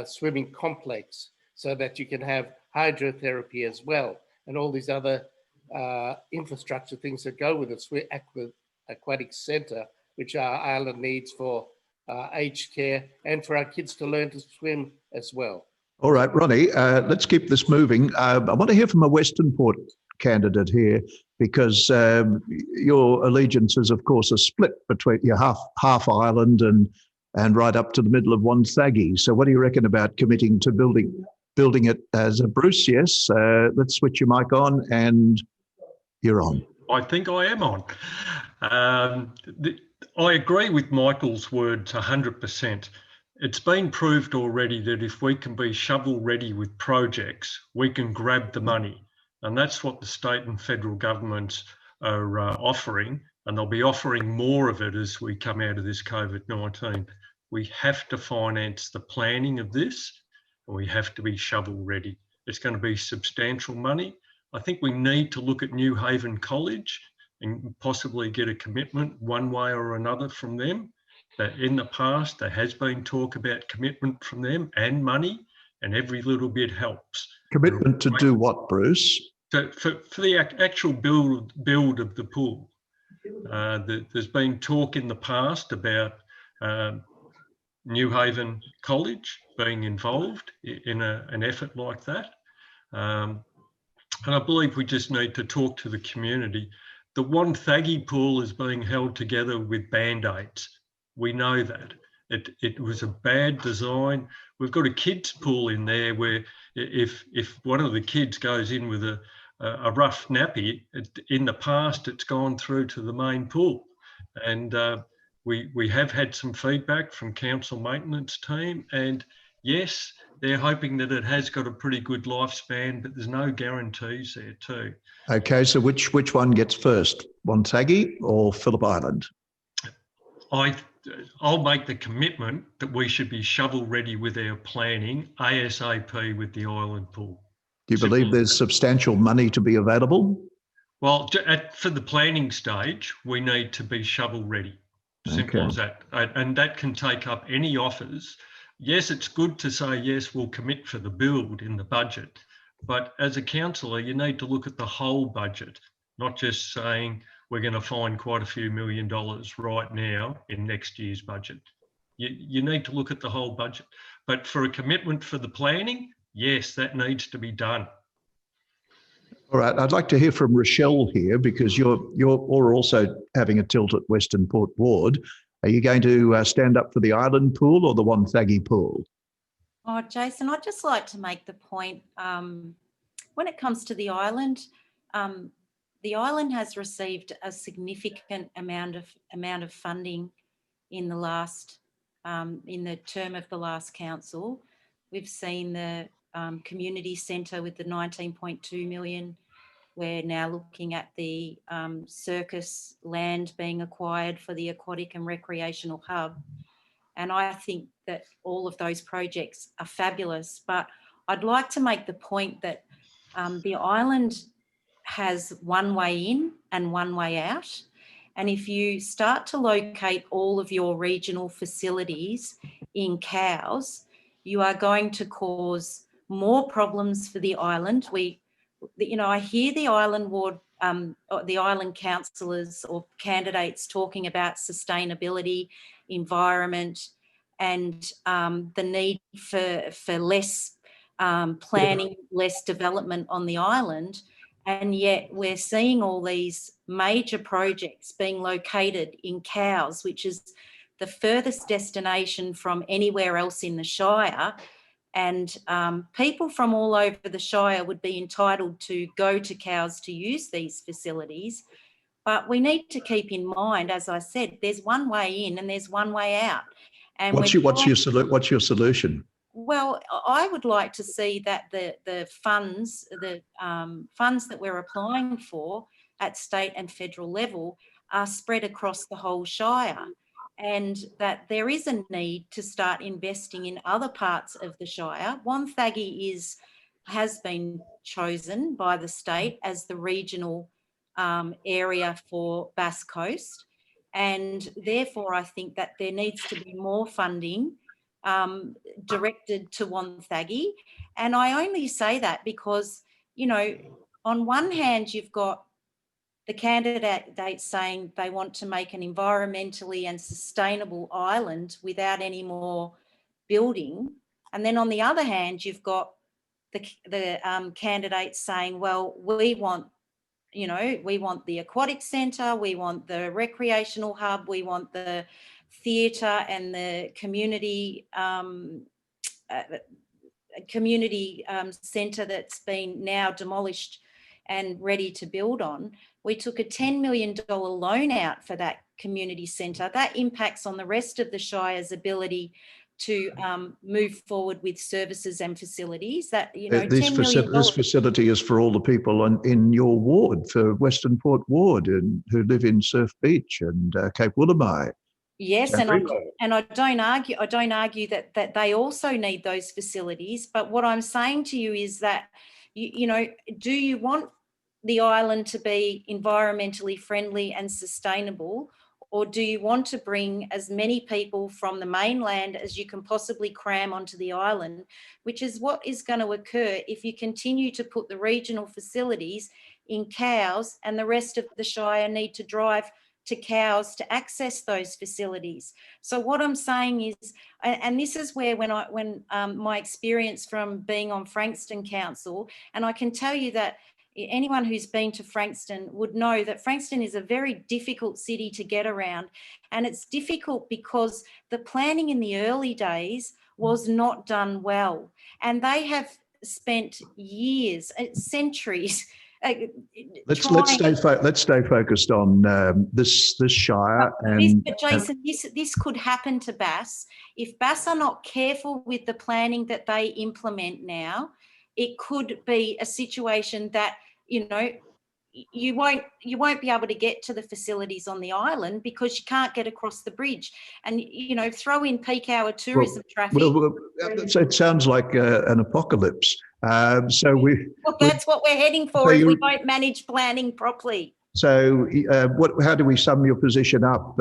swimming complex so that you can have hydrotherapy as well and all these other infrastructure things that go with the aquatic centre, which our island needs for aged care and for our kids to learn to swim as well.
All right, Ronnie, let's keep this moving. I want to hear from a Western Port candidate here, because your allegiances, of course, are split between your half island and right up to the middle of Wonthaggi. So what do you reckon about committing to building it as a Bruce? Yes, let's switch your mic on and you're on.
I think I am on. I agree with Michael's words 100%. It's been proved already that if we can be shovel ready with projects, we can grab the money. And that's what the state and federal governments are offering. And they'll be offering more of it as we come out of this COVID-19. We have to finance the planning of this, and we have to be shovel ready. It's going to be substantial money. I think we need to look at New Haven College and possibly get a commitment one way or another from them. That in the past, there has been talk about commitment from them and money, and every little bit helps.
Commitment to do what, Bruce?
So for the actual build of the pool. There's been talk in the past about New Haven College being involved in an effort like that. And I believe we just need to talk to the community. The Wonthaggi pool is being held together with Band-Aids. We know that. It was a bad design. We've got a kids pool in there where if one of the kids goes in with a rough nappy, in the past it's gone through to the main pool. And we have had some feedback from council maintenance team, and yes, they're hoping that it has got a pretty good lifespan, but there's no guarantees there too.
Okay, so which one gets first, Wonthaggi or Phillip Island?
I'll make the commitment that we should be shovel ready with our planning ASAP with the island pool.
Do you believe there's substantial money to be available?
Well, for the planning stage, we need to be shovel ready. Simple as that. And that can take up any offers. Yes, it's good to say, yes, we'll commit for the build in the budget. But as a councillor, you need to look at the whole budget, not just saying we're going to find quite a few $1 million right now in next year's budget. You need to look at the whole budget. But for a commitment for the planning, yes, that needs to be done.
All right, I'd like to hear from Rochelle here, because you're also having a tilt at Western Port Ward. Are you going to stand up for the island pool or the Wonthaggi pool?
Oh, Jason, I'd just like to make the point, when it comes to the island has received a significant amount of funding in the last, in the term of the last council. We've seen the community centre with the 19.2 million. We're now looking at the circus land being acquired for the aquatic and recreational hub. And I think that all of those projects are fabulous, but I'd like to make the point that the island has one way in and one way out. And if you start to locate all of your regional facilities in Cowes, you are going to cause more problems for the island. I hear the island ward, the island councillors or candidates talking about sustainability, environment, and the need for less planning, less development on the island. And yet we're seeing all these major projects being located in Cowes, which is the furthest destination from anywhere else in the Shire. And people from all over the Shire would be entitled to go to Cowes to use these facilities. But we need to keep in mind, as I said, there's one way in and there's one way out. And
what's your solution?
Well, I would like to see that the funds that we're applying for at state and federal level are spread across the whole Shire, and that there is a need to start investing in other parts of the Shire. Wonthaggi has been chosen by the state as the regional area for Bass Coast, and therefore I think that there needs to be more funding directed to Wonthaggi. And I only say that because, on one hand, you've got the candidates saying they want to make an environmentally and sustainable island without any more building. And then on the other hand, you've got the candidates saying, well, we want the aquatic centre, we want the recreational hub, we want the theatre and the community centre that's been now demolished and ready to build on. We took a $10 million loan out for that community centre. That impacts on the rest of the Shire's ability to move forward with services and facilities. That
this facility is for all the people in your ward, for Western Port Ward, and who live in Surf Beach and Cape Woolamai.
Yes, and I don't argue that they also need those facilities. But what I'm saying to you is that do you want the island to be environmentally friendly and sustainable, or do you want to bring as many people from the mainland as you can possibly cram onto the island, which is what is going to occur if you continue to put the regional facilities in Cowes and the rest of the Shire need to drive to cows to access those facilities. So what I'm saying is, and this is where when my experience from being on Frankston Council, and I can tell you that anyone who's been to Frankston would know that Frankston is a very difficult city to get around. And it's difficult because the planning in the early days was not done well. And they have spent years, centuries.
Let's stay focused on this shire.
But Jason, this could happen to Bass if Bass are not careful with the planning that they implement now. It could be a situation that, you know, you won't be able to get to the facilities on the island because you can't get across the bridge. And, you know, throw in peak hour tourism traffic.
It sounds like an apocalypse. Well,
that's what we're heading for if we don't manage planning properly.
So how do we sum your position up?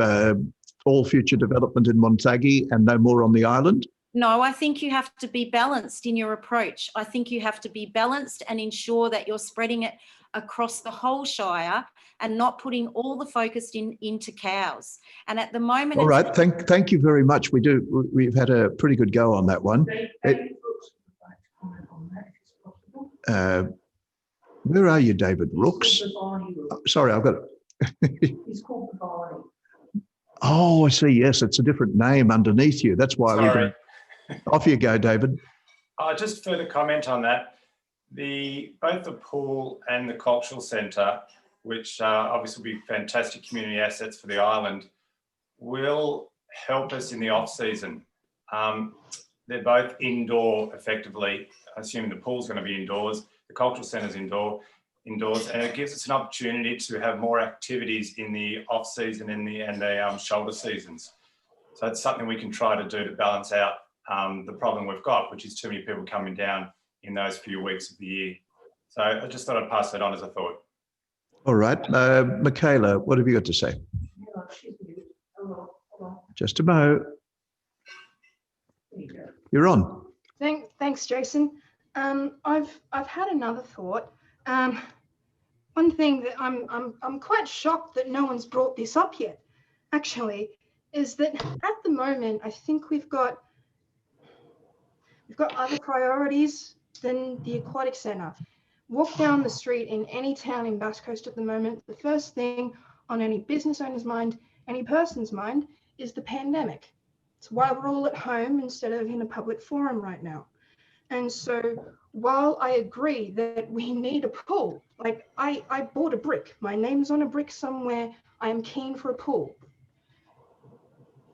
All future development in Montague and no more on the island?
No, I think you have to be balanced in your approach. I think you have to be balanced and ensure that you're spreading it across the whole Shire and not putting all the focus into cows. And at the moment...
All right, thank you very much. We've had a pretty good go on that one. Where are you, David Rooks? Sorry, I've got it.
It's called the Barney.
Oh, I see. Yes, it's a different name underneath you. That's why we've been... Off you go, David.
Just further comment on that. Both the pool and the cultural centre, which obviously will be fantastic community assets for the island, will help us in the off season. They're both indoor, effectively, assuming the pool's going to be indoors, the cultural centre's indoors, and it gives us an opportunity to have more activities in the off season and the shoulder seasons. So it's something we can try to do to balance out the problem we've got, which is too many people coming down in those few weeks of the year. So I just thought I'd pass that on as a thought.
All right. Michaela, what have you got to say? Just a mo. You're on.
Thanks, Jason. I've had another thought. One thing that I'm quite shocked that no one's brought this up yet, actually, is that at the moment I think we've got other priorities than the aquatic centre. Walk down the street in any town in Bass Coast at the moment, the first thing on any business owner's mind, any person's mind, is the pandemic. It's why we're all at home instead of in a public forum right now. And so while I agree that we need a pool, like I bought a brick, my name's on a brick somewhere, I am keen for a pool.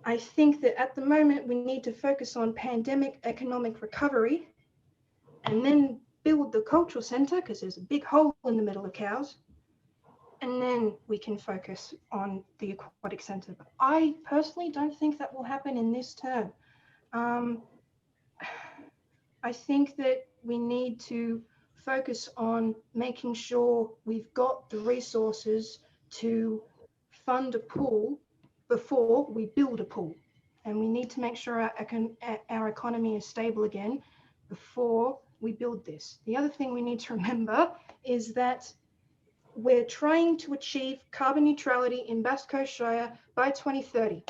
I think that at the moment we need to focus on pandemic economic recovery and then build the cultural centre because there's a big hole in the middle of cows. And then we can focus on the aquatic centre. But I personally don't think that will happen in this term. I think that we need to focus on making sure we've got the resources to fund a pool before we build a pool. And we need to make sure our economy is stable again before we build this. The other thing we need to remember is that we're trying to achieve carbon neutrality in Bass Coast Shire by 2030.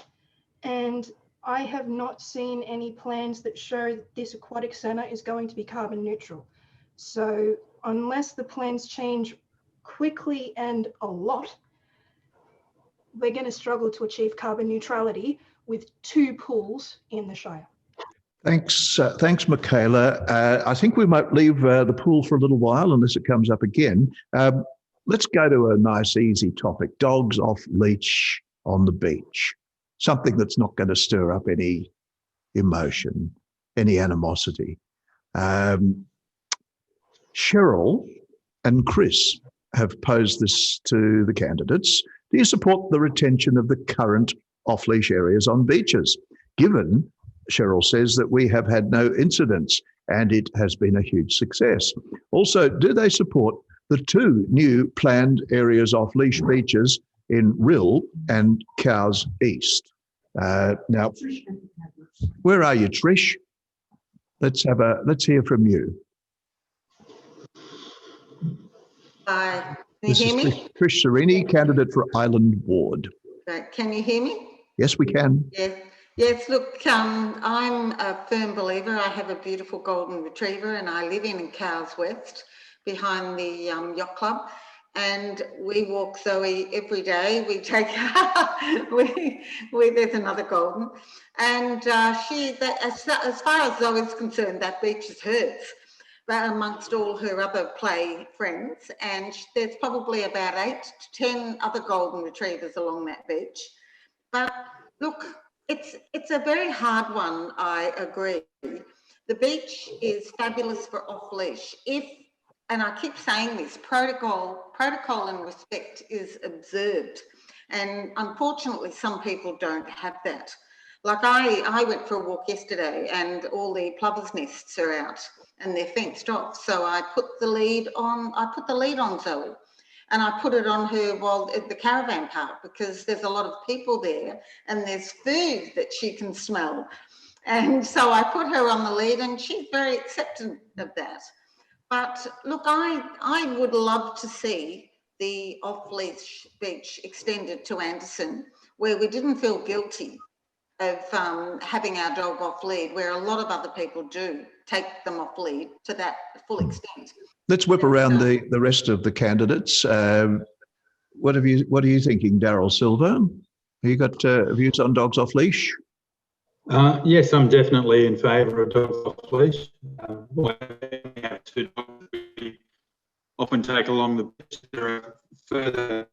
And I have not seen any plans that show that this aquatic centre is going to be carbon neutral. So unless the plans change quickly and a lot, we're going to struggle to achieve carbon neutrality with 2 pools in the Shire.
Thanks, Michaela. I think we might leave the pool for a little while unless it comes up again. Let's go to a nice, easy topic. Dogs off leash on the beach. Something that's not going to stir up any emotion, any animosity. Cheryl and Chris have posed this to the candidates. Do you support the retention of the current off-leash areas on beaches, given Cheryl says that we have had no incidents and it has been a huge success? Also, do they support the 2 new planned areas off-leash beaches in Rill and Cows East? Now, where are you, Trish? Let's hear from you.
Hi, can you hear me?
Trish Serini, candidate for Island Ward.
Right. Can you hear me?
Yes, we can.
Yes. Yes, look, I'm a firm believer. I have a beautiful golden retriever and I live in Cowes West behind the yacht club. And we walk Zoe every day. We take there's another golden, and as far as Zoe's concerned, that beach is hers, but amongst all her other play friends, and there's probably about 8 to 10 other golden retrievers along that beach. But look, it's a very hard one. I agree. The beach is fabulous for off leash and I keep saying this, protocol and respect is observed. And unfortunately, some people don't have that. Like I went for a walk yesterday and all the plovers' nests are out and they're fenced off. So I put the lead on Zoe and I put it on her while at the caravan park because there's a lot of people there and there's food that she can smell. And so I put her on the lead and she's very acceptant of that. But look, I would love to see the off-leash beach extended to Anderson, where we didn't feel guilty of having our dog off lead, where a lot of other people do take them off lead to that full extent.
Let's whip around the rest of the candidates. What are you thinking, Daryl Silver? Have you got views on dogs off leash?
Yes, I'm definitely in favour of dogs off leash. We have 2 dogs we often take along the beach. There are further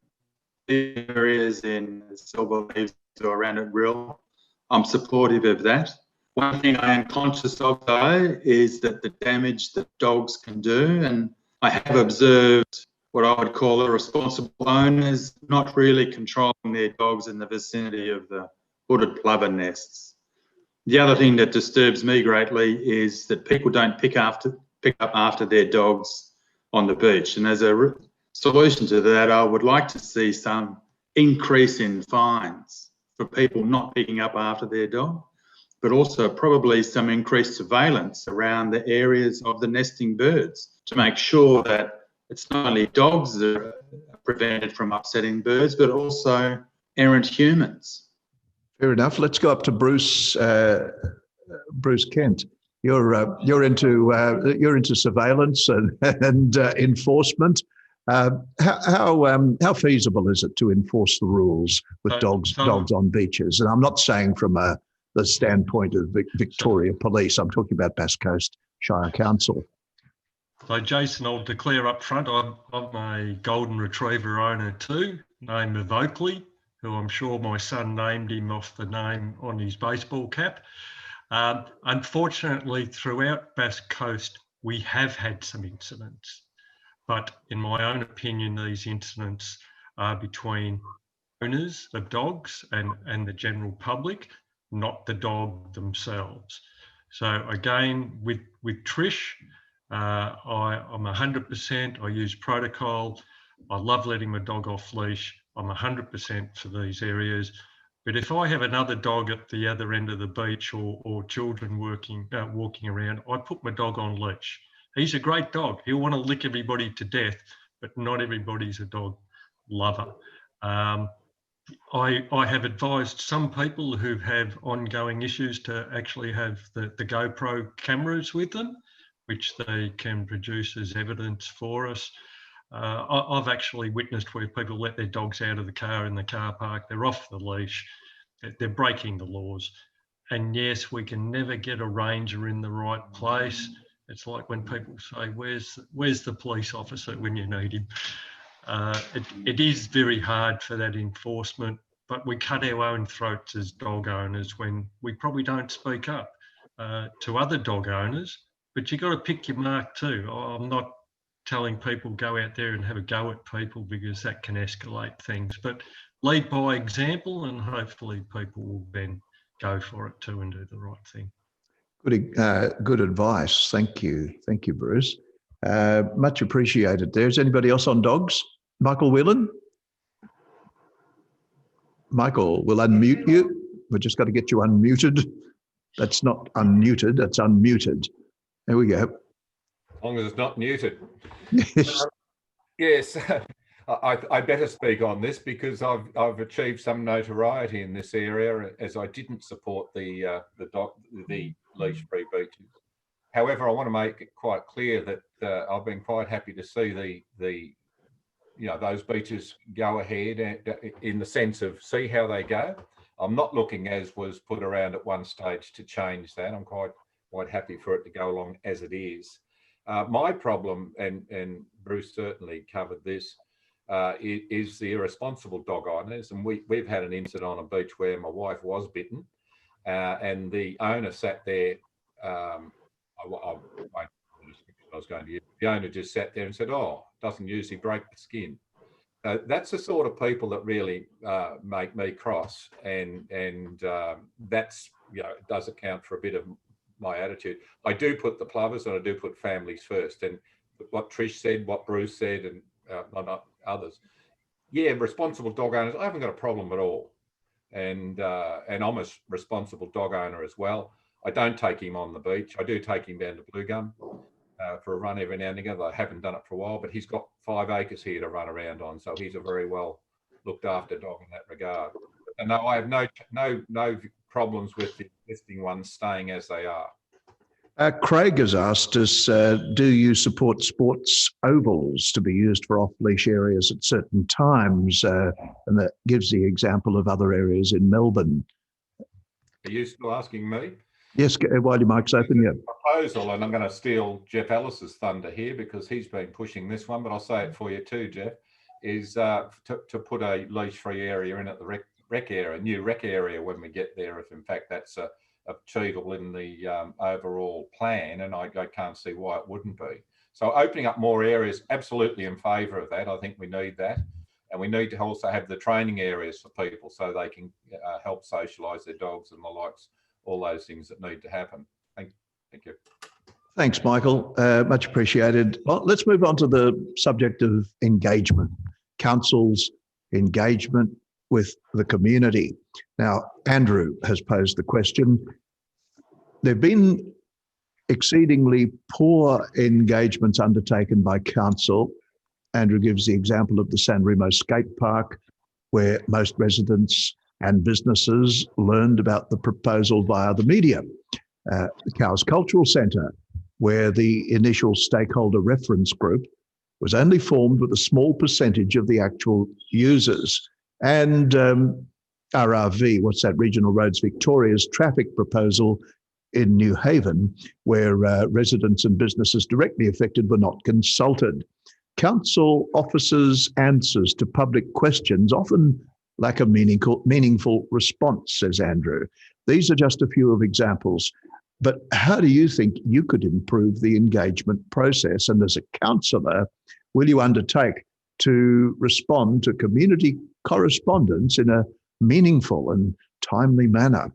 areas in Silver Leaves or around at Rill. I'm supportive of that. One thing I am conscious of, though, is that the damage that dogs can do, and I have observed what I would call irresponsible owners not really controlling their dogs in the vicinity of the hooded plover nests. The other thing that disturbs me greatly is that people don't pick up after their dogs on the beach. And as a solution to that, I would like to see some increase in fines for people not picking up after their dog, but also probably some increased surveillance around the areas of the nesting birds to make sure that it's not only dogs that are prevented from upsetting birds, but also errant humans.
Fair enough. Let's go up to Bruce. Bruce Kent. You're into surveillance and enforcement. How feasible is it to enforce the rules with dogs on beaches? And I'm not saying from the standpoint of Victoria Police. I'm talking about Bass Coast Shire Council.
So, Jason, I'll declare up front, I'm a golden retriever owner too, name of Oakley, who I'm sure my son named him off the name on his baseball cap. Unfortunately, throughout Bass Coast, we have had some incidents, but in my own opinion, these incidents are between owners of dogs and the general public, not the dog themselves. So again, with Trish, I'm 100%, I use protocol. I love letting my dog off leash. I'm 100% for these areas. But if I have another dog at the other end of the beach or children walking around, I put my dog on leash. He's a great dog. He'll want to lick everybody to death, but not everybody's a dog lover. I have advised some people who have ongoing issues to actually have the GoPro cameras with them, which they can produce as evidence for us. I've actually witnessed where people let their dogs out of the car in the car park. They're off the leash. They're breaking the laws. And yes, we can never get a ranger in the right place. It's like when people say, where's the police officer when you need him? It is very hard for that enforcement, but we cut our own throats as dog owners when we probably don't speak up to other dog owners. But you've got to pick your mark too. I'm not telling people go out there and have a go at people because that can escalate things, but lead by example and hopefully people will then go for it too and do the right thing.
Good advice. Thank you, Bruce. Much appreciated. There's anybody else on dogs? Michael Whelan? Michael, we'll unmute you. We've just got to get you unmuted. That's not unmuted, that's unmuted. There we go.
As long as it's not muted.
Yes.
Yes, I better speak on this because I've achieved some notoriety in this area, as I didn't support the leash-free beaches. However, I want to make it quite clear that I've been quite happy to see those beaches go ahead in the sense of see how they go. I'm not looking, as was put around at one stage, to change that. I'm quite happy for it to go along as it is. My problem, and Bruce certainly covered this, is the irresponsible dog owners. And we've had an incident on a beach where my wife was bitten, and the owner sat there. The owner just sat there and said, "Oh, doesn't usually break the skin." That's the sort of people that really make me cross, and that's, it does account for a bit of my attitude. I do put the plovers and I do put families first, and what Trish said, what Bruce said, and not others. Yeah, responsible dog owners, I haven't got a problem at all, and I'm a responsible dog owner as well. I don't take him on the beach. I do take him down to Blue Gum for a run every now and again. I haven't done it for a while, but he's got 5 acres here to run around on, so he's a very well looked after dog in that regard. And no, I have no problems with the existing ones staying as they are.
Craig has asked us, do you support sports ovals to be used for off-leash areas at certain times? And that gives the example of other areas in Melbourne.
Are you still asking me?
Yes, while your mic's open, yeah.
Proposal, and I'm going to steal Jeff Ellis's thunder here because he's been pushing this one, but I'll say it for you too, Jeff, is to put a leash-free area in at the rec area, new rec area when we get there, if in fact that's achievable in the overall plan, and I can't see why it wouldn't be. So opening up more areas, absolutely in favour of that. I think we need that. And we need to also have the training areas for people so they can help socialise their dogs and the likes, all those things that need to happen. Thank you.
Thanks, Michael. Much appreciated. Well, let's move on to the subject of engagement, council's engagement with the community. Now, Andrew has posed the question. There have been exceedingly poor engagements undertaken by council. Andrew gives the example of the San Remo skate park, where most residents and businesses learned about the proposal via the media. The Cowes Cultural Centre, where the initial stakeholder reference group was only formed with a small percentage of the actual users. And RRV, what's that, Regional Roads Victoria's traffic proposal in New Haven, where residents and businesses directly affected were not consulted. Council officers' answers to public questions often lack a meaningful response, says Andrew. These are just a few of examples. But how do you think you could improve the engagement process? And as a councillor, will you undertake to respond to community correspondence in a meaningful and timely manner?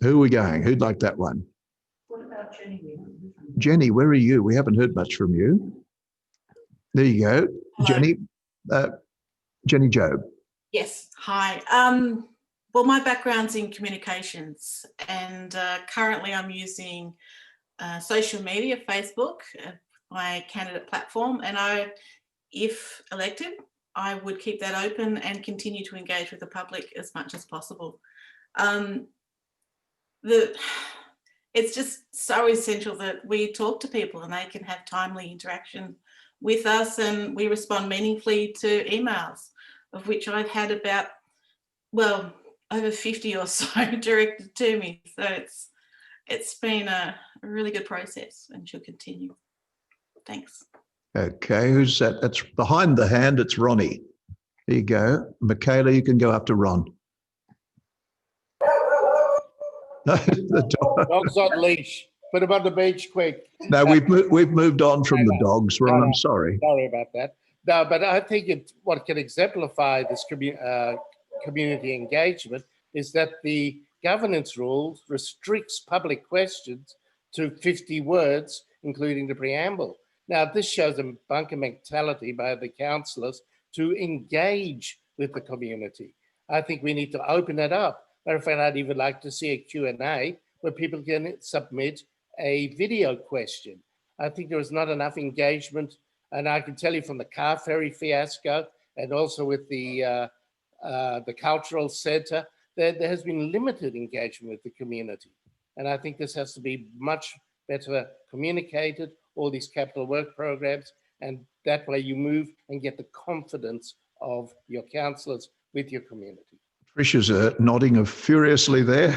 Who are we going? Who'd like that one?
What about Jenny?
Jenny, where are you? We haven't heard much from you. There you go. Hello. Jenny Job.
Yes, hi. Well, my background's in communications, and currently I'm using social media, Facebook, my candidate platform, and if elected, I would keep that open and continue to engage with the public as much as possible. It's just so essential that we talk to people and they can have timely interaction with us, and we respond meaningfully to emails, of which I've had about, well, over 50 or so directed to me. So it's been a really good process and should continue. Thanks.
Okay, who's that? That's behind the hand, it's Ronnie. There you go. Michaela, you can go up to Ron. No, the
dog's on leash. Put him on the beach quick.
No, we've moved on from the dogs, Ron. I'm sorry.
Sorry about that. No, but I think what can exemplify this community engagement is that the governance rules restricts public questions to 50 words, including the preamble. Now, this shows a bunker mentality by the councillors to engage with the community. I think we need to open it up. Matter of fact, I'd even like to see a Q&A where people can submit a video question. I think there is not enough engagement And I can tell you from the car ferry fiasco and also with the cultural centre, there has been limited engagement with the community. And I think this has to be much better communicated, all these capital work programs, and that way you move and get the confidence of your councillors with your community.
Trish is nodding furiously there.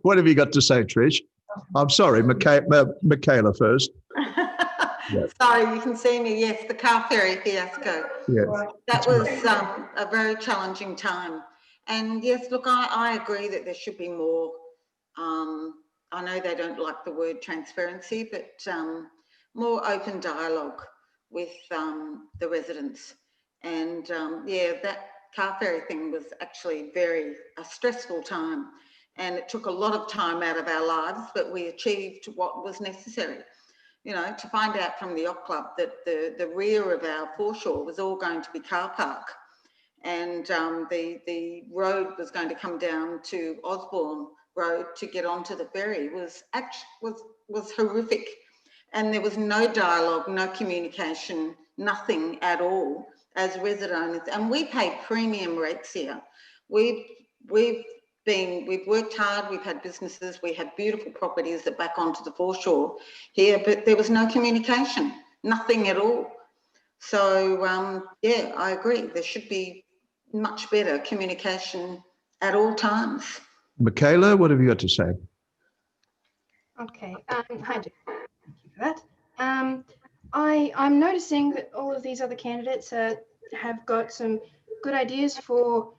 What have you got to say, Trish? I'm sorry, Michaela first. Yeah.
Sorry, you can see me. Yes, the car ferry fiasco.
Yes.
That was a very challenging time. And yes, look, I agree that there should be more. I know they don't like the word transparency, but more open dialogue with the residents. And yeah, that car ferry thing was actually a stressful time. And it took a lot of time out of our lives, but we achieved what was necessary. You know, to find out from the yacht club that the rear of our foreshore was all going to be car park, and the road was going to come down to Osborne Road to get onto the ferry was horrific, and there was no dialogue, no communication, nothing at all as resident owners, and we pay premium rates here. We've worked hard, we've had businesses, we have beautiful properties that back onto the foreshore here, but there was no communication, nothing at all. So yeah, I agree. There should be much better communication at all times.
Michaela, what have you got to say?
Okay, hi, Jeff. Thank you for that. I'm noticing that all of these other candidates have got some good ideas for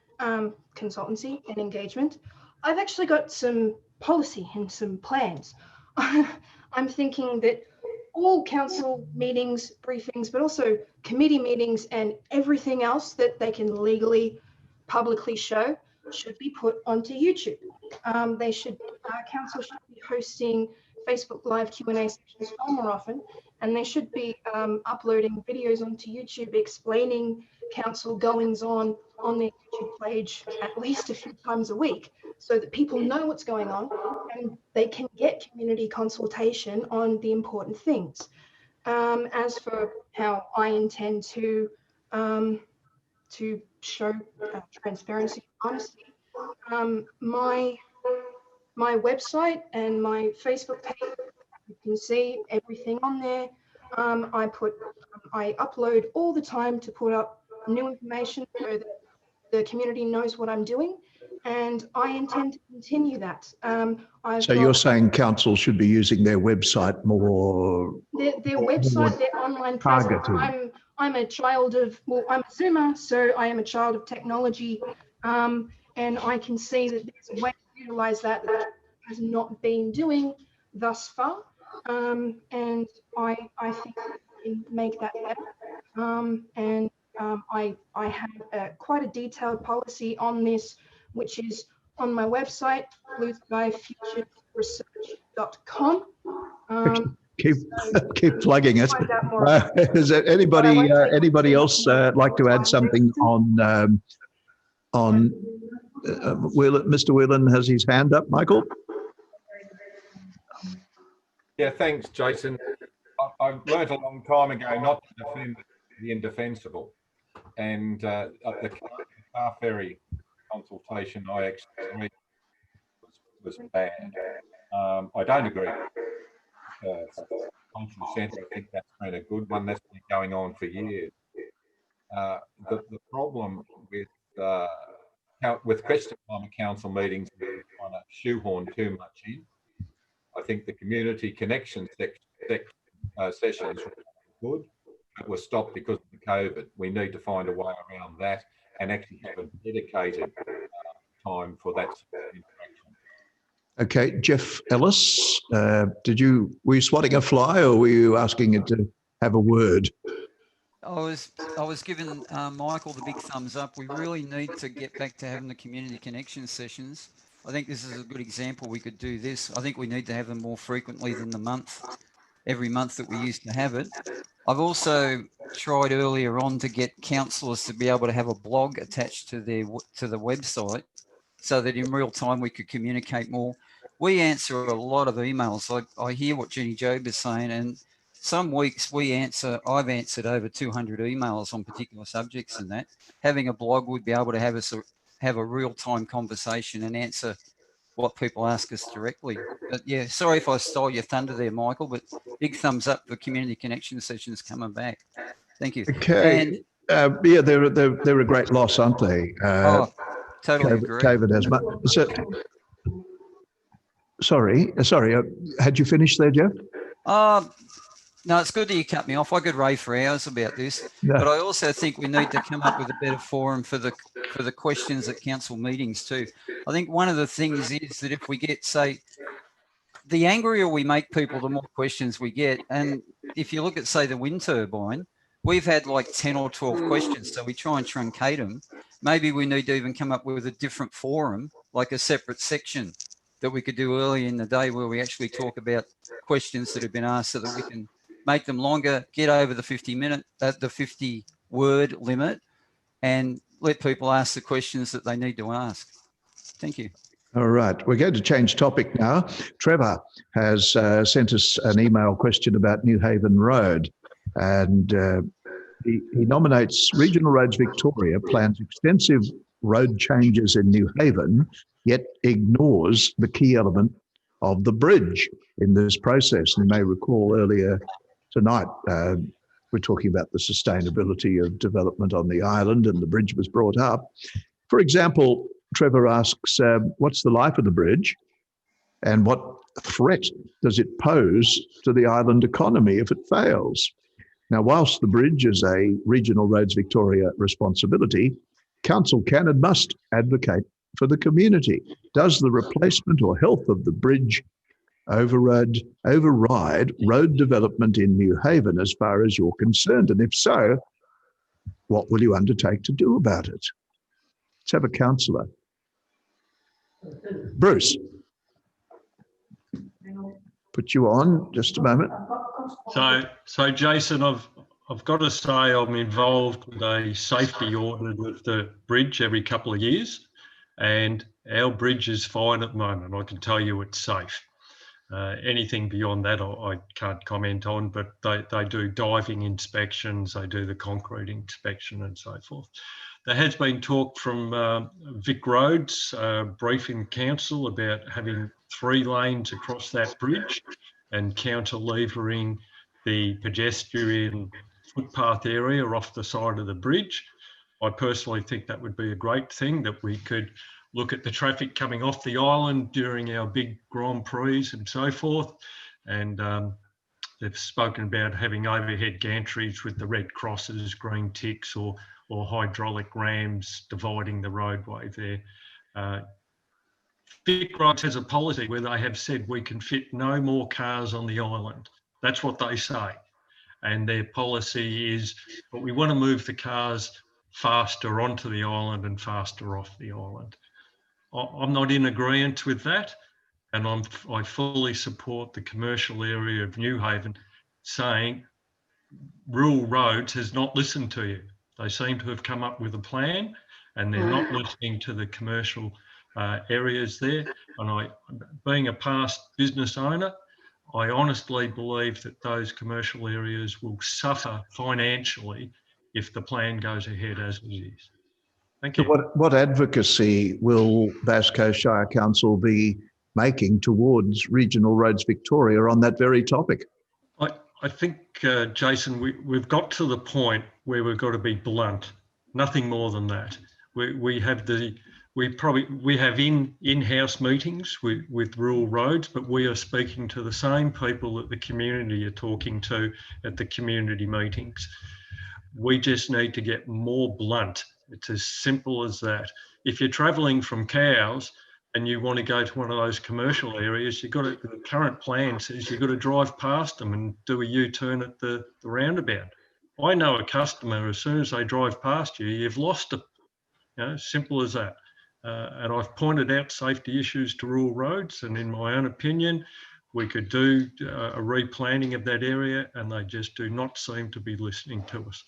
consultancy and engagement. I've actually got some policy and some plans. I'm thinking that all council meetings, briefings, but also committee meetings and everything else that they can legally publicly show should be put onto YouTube. Council should be hosting Facebook Live Q&A sessions far more often, and they should be uploading videos onto YouTube explaining council goings on their YouTube page at least a few times a week, so that people know what's going on and they can get community consultation on the important things. As for how I intend to show transparency and honesty, my website and my Facebook page, you can see everything on there. I upload all the time to put up new information so that the community knows what I'm doing, and I intend to continue that.
So you're saying council should be using their website more?
Their website, their online presence. I'm a child of, well, I'm a Zoomer, so I am a child of technology, and I can see that there's a way to utilize that has not been doing thus far, and I think we can make that better. I have quite a detailed policy on this, which is on my website, blueskyfutureresearch.com.
Keep plugging it. Is there anybody else like to add something on Mr. Whelan has his hand up, Michael?
Yeah, thanks, Jason. I've learned a long time ago not to defend the indefensible, and the car ferry consultation I actually was bad. I don't agree. Cultural centre, I think that's been a good one. That's been going on for years. The problem with question time council meetings, we're trying to shoehorn too much in. I think the community connection sessions were good, but were stopped because of the COVID. We need to find a way around that and actually have a dedicated time for that interaction.
Okay, Jeff Ellis, were you swatting a fly, or were you asking it to have a word?
I was giving Michael the big thumbs up. We really need to get back to having the community connection sessions. I think this is a good example. We could do this. I think we need to have them more frequently than every month that we used to have it. I've also tried earlier on to get councillors to be able to have a blog attached to the website, so that in real time we could communicate more. We answer a lot of emails. I hear what Jenny Job is saying, and some weeks I've answered over 200 emails on particular subjects, and that having a blog would be able to have a real-time conversation and answer what people ask us directly. But yeah, sorry if I stole your thunder there, Michael, but big thumbs up for community connection sessions coming back. Thank you.
Okay.
And
yeah, they're a great loss, aren't they?
Totally agree.
COVID has much. Sorry. Had you finished there, Jeff?
No, it's good that you cut me off. I could rave for hours about this,
No.
but I also think we need to come up with a better forum for the questions at council meetings too. I think one of the things is that if we get, say, the angrier we make people, the more questions we get. And if you look at, say, the wind turbine, we've had like 10 or 12 questions, so we try and truncate them. Maybe we need to even come up with a different forum, like a separate section that we could do early in the day where we actually talk about questions that have been asked so that we can make them longer, get over the 50 word limit, and let people ask the questions that they need to ask. Thank you.
All right, we're going to change topic now. Trevor has sent us an email question about New Haven Road, and he nominates Regional Roads Victoria plans extensive road changes in New Haven, yet ignores the key element of the bridge in this process. And you may recall earlier tonight, we're talking about the sustainability of development on the island, and the bridge was brought up. For example, Trevor asks, what's the life of the bridge and what threat does it pose to the island economy if it fails? Now, whilst the bridge is a Regional Roads Victoria responsibility, council can and must advocate for the community. Does the replacement or health of the bridge override road development in New Haven as far as you're concerned? And if so, what will you undertake to do about it? Let's have a councillor. Bruce, put you on just a moment.
So Jason, I've got to say I'm involved with a safety audit of the bridge every couple of years, and our bridge is fine at the moment. I can tell you it's safe. Anything beyond that, I can't comment on, but they do diving inspections, they do the concrete inspection and so forth. There has been talk from Vic Roads briefing council about having 3 lanes across that bridge and counter-levering the pedestrian footpath area off the side of the bridge. I personally think that would be a great thing, that we could look at the traffic coming off the island during our big Grand Prix and so forth. And they've spoken about having overhead gantries with the red crosses, green ticks, or hydraulic rams dividing the roadway there. Vic Roads has a policy where they have said we can fit no more cars on the island. That's what they say. And their policy is, but we want to move the cars faster onto the island and faster off the island. I'm not in agreement with that, and I fully support the commercial area of New Haven saying Rural Roads has not listened to you. They seem to have come up with a plan, and they're not listening to the commercial areas there. And being a past business owner, I honestly believe that those commercial areas will suffer financially if the plan goes ahead as it is. Thank you.
So what advocacy will Bass Coast Shire Council be making towards Regional Roads Victoria on that very topic?
I think, Jason, we've got to the point where we've got to be blunt, nothing more than that. We have in-house meetings with Rural Roads, but we are speaking to the same people that the community are talking to at the community meetings. We just need to get more blunt. It's as simple as that. If you're travelling from Cows and you want to go to one of those commercial areas, the current plan says you've got to drive past them and do a U-turn at the roundabout. I know a customer, as soon as they drive past you, you've lost them. Simple as that. And I've pointed out safety issues to Rural Roads, and in my own opinion, we could do a replanning of that area, and they just do not seem to be listening to us.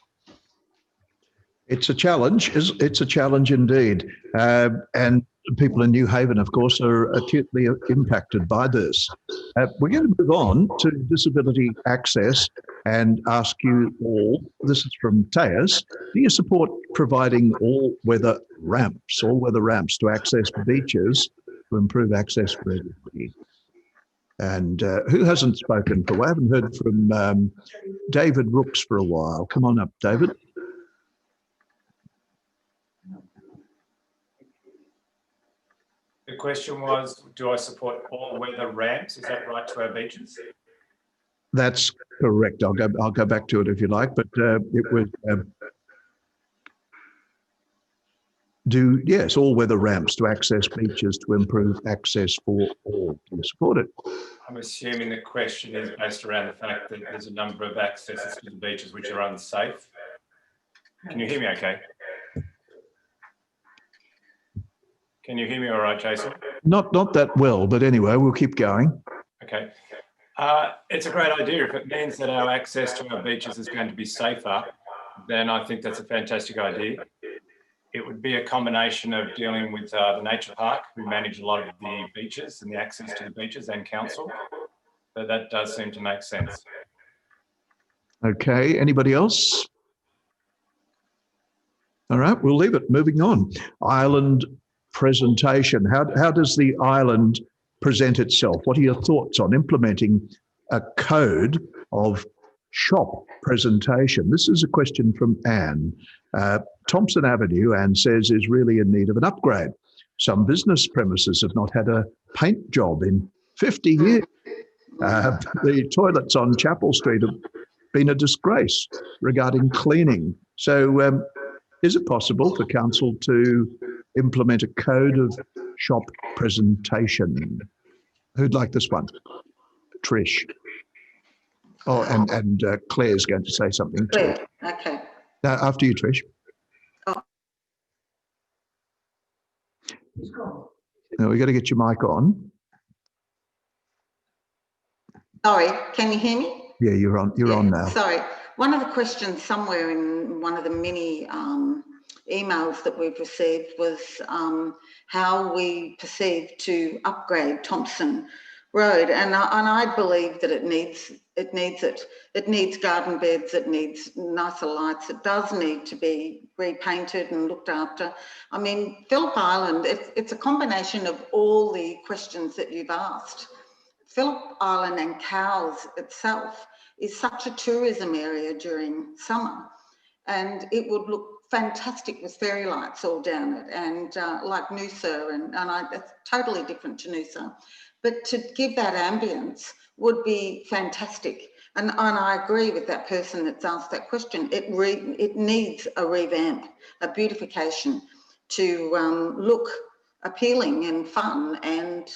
It's a challenge. It's a challenge indeed. And people in New Haven, of course, are acutely impacted by this. We're going to move on to disability access and ask you all, this is from Teas, do you support providing all-weather ramps to access beaches to improve access for everybody? And who hasn't spoken for? I haven't heard from David Rooks for a while. Come on up, David.
The question was, do I support all-weather ramps? Is that right, to our beaches?
That's correct. I'll go back to it if you like, but it was yes, all-weather ramps to access beaches to improve access for all. Do you support it?
I'm assuming the question is based around the fact that there's a number of accesses to the beaches which are unsafe. Can you hear me okay? Can you hear me all right, Jason?
Not that well, but anyway, we'll keep going.
Okay. It's a great idea. If it means that our access to our beaches is going to be safer, then I think that's a fantastic idea. It would be a combination of dealing with the nature park, who manage a lot of the beaches and the access to the beaches, and council. But that does seem to make sense.
Okay, anybody else? All right, we'll leave it. Moving on. Island presentation. How does the island present itself? What are your thoughts on implementing a code of shop presentation? This is a question from Anne. Thompson Avenue, Anne says, is really in need of an upgrade. Some business premises have not had a paint job in 50 years. The toilets on Chapel Street have been a disgrace regarding cleaning. So is it possible for council to implement a code of shop presentation? Who'd like this one? Trish. Oh, and Claire's going to say something too.
Claire, okay.
Now, after you, Trish.
Oh.
Now, we've got to get your mic on.
Sorry, can you hear me?
Yeah, you're on. You're on now.
Sorry. One of the questions somewhere in one of the many emails that we've received was how we perceive to upgrade Thompson Road, and I believe that it needs it. It needs garden beds. It needs nicer lights. It does need to be repainted and looked after. I mean, Phillip Island. It's a combination of all the questions that you've asked. Phillip Island and Cowes itself is such a tourism area during summer, and it would look fantastic with fairy lights all down it, and like Noosa, and it's totally different to Noosa. But to give that ambience would be fantastic. And I agree with that person that's asked that question. It needs a revamp, a beautification to look appealing and fun. And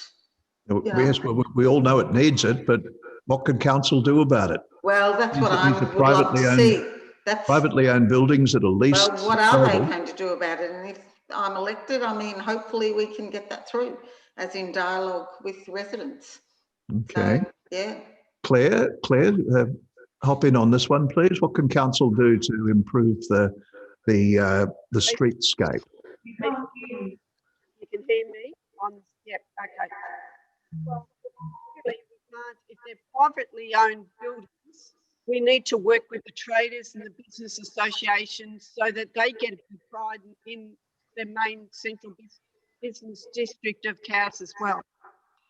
yes, well, we all know it needs it, but what can council do about it?
Well, that's what I would love to see.
Privately owned buildings that are leased.
Well, what are they going to do about it? And if I'm elected, I mean, hopefully we can get that through, as in dialogue with residents.
Okay.
So, yeah.
Claire, hop in on this one, please. What can council do to improve the streetscape?
You can hear me? Yep, okay. Well, really, we can't, if they're privately owned buildings, we need to work with the traders and the business associations so that they get a good pride in their main central business district of Cowes as well.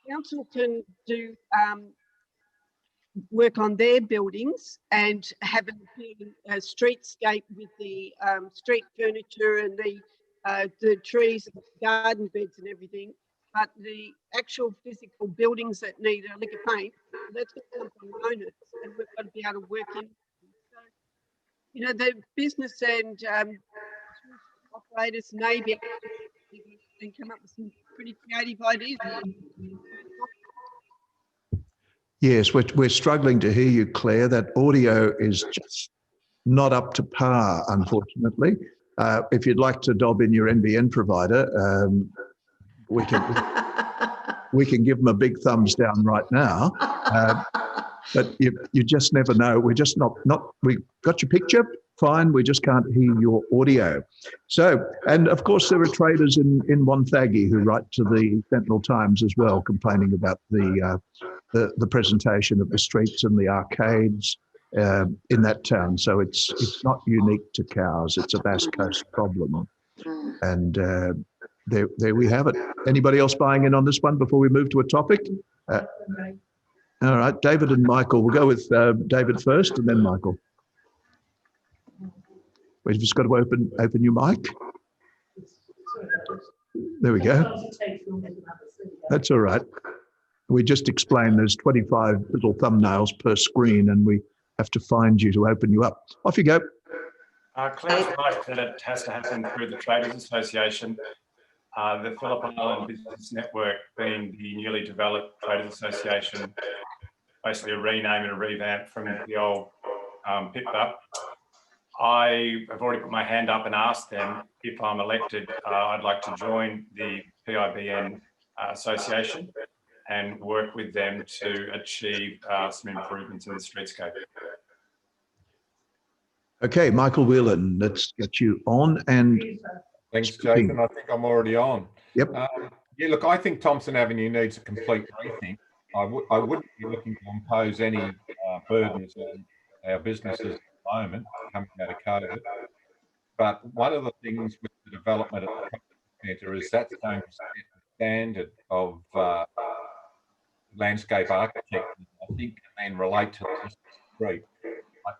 Council can do work on their buildings and have a streetscape with the street furniture and the trees and garden beds and everything. But the actual physical buildings that need a lick of paint, that's going to come from owners, and we've got to be able to work in. So, you know, the business and operators may be able to come up with some pretty creative ideas.
Yes, we're struggling to hear you, Claire. That audio is just not up to par, unfortunately. If you'd like to dob in your NBN provider, we can give them a big thumbs down right now, but you just never know. We're just not. We got your picture, fine. We just can't hear your audio. So, and of course, there are traders in Wonthaggi who write to the Sentinel Times as well, complaining about the presentation of the streets and the arcades. in that town. So it's not unique to cows. It's a Bass Coast problem. And there we have it. Anybody else buying in on this one before we move to a topic? All right, David and Michael. We'll go with David first and then Michael. We've just got to open your mic. There we go. That's all right. We just explained there's 25 little thumbnails per screen and we have to find you to open you up. Off you go.
Claire's right that it has to happen through the Traders Association. The Phillip Island Business Network being the newly developed Traders Association, basically a rename and a revamp from the old PIPA. I have already put my hand up and asked them if I'm elected, I'd like to join the PIBN Association and work with them to achieve some improvements in the streetscape.
Okay, Michael Whelan, let's get you on. And
thanks, Jason. I think I'm already on.
Yep.
Yeah, look, I think Thompson Avenue needs a complete rethink. I wouldn't be looking to impose any burdens on our businesses at the moment coming out of COVID. But one of the things with the development of the centre is that's going to set the standard of landscape architecture, I think, and then relate to the street.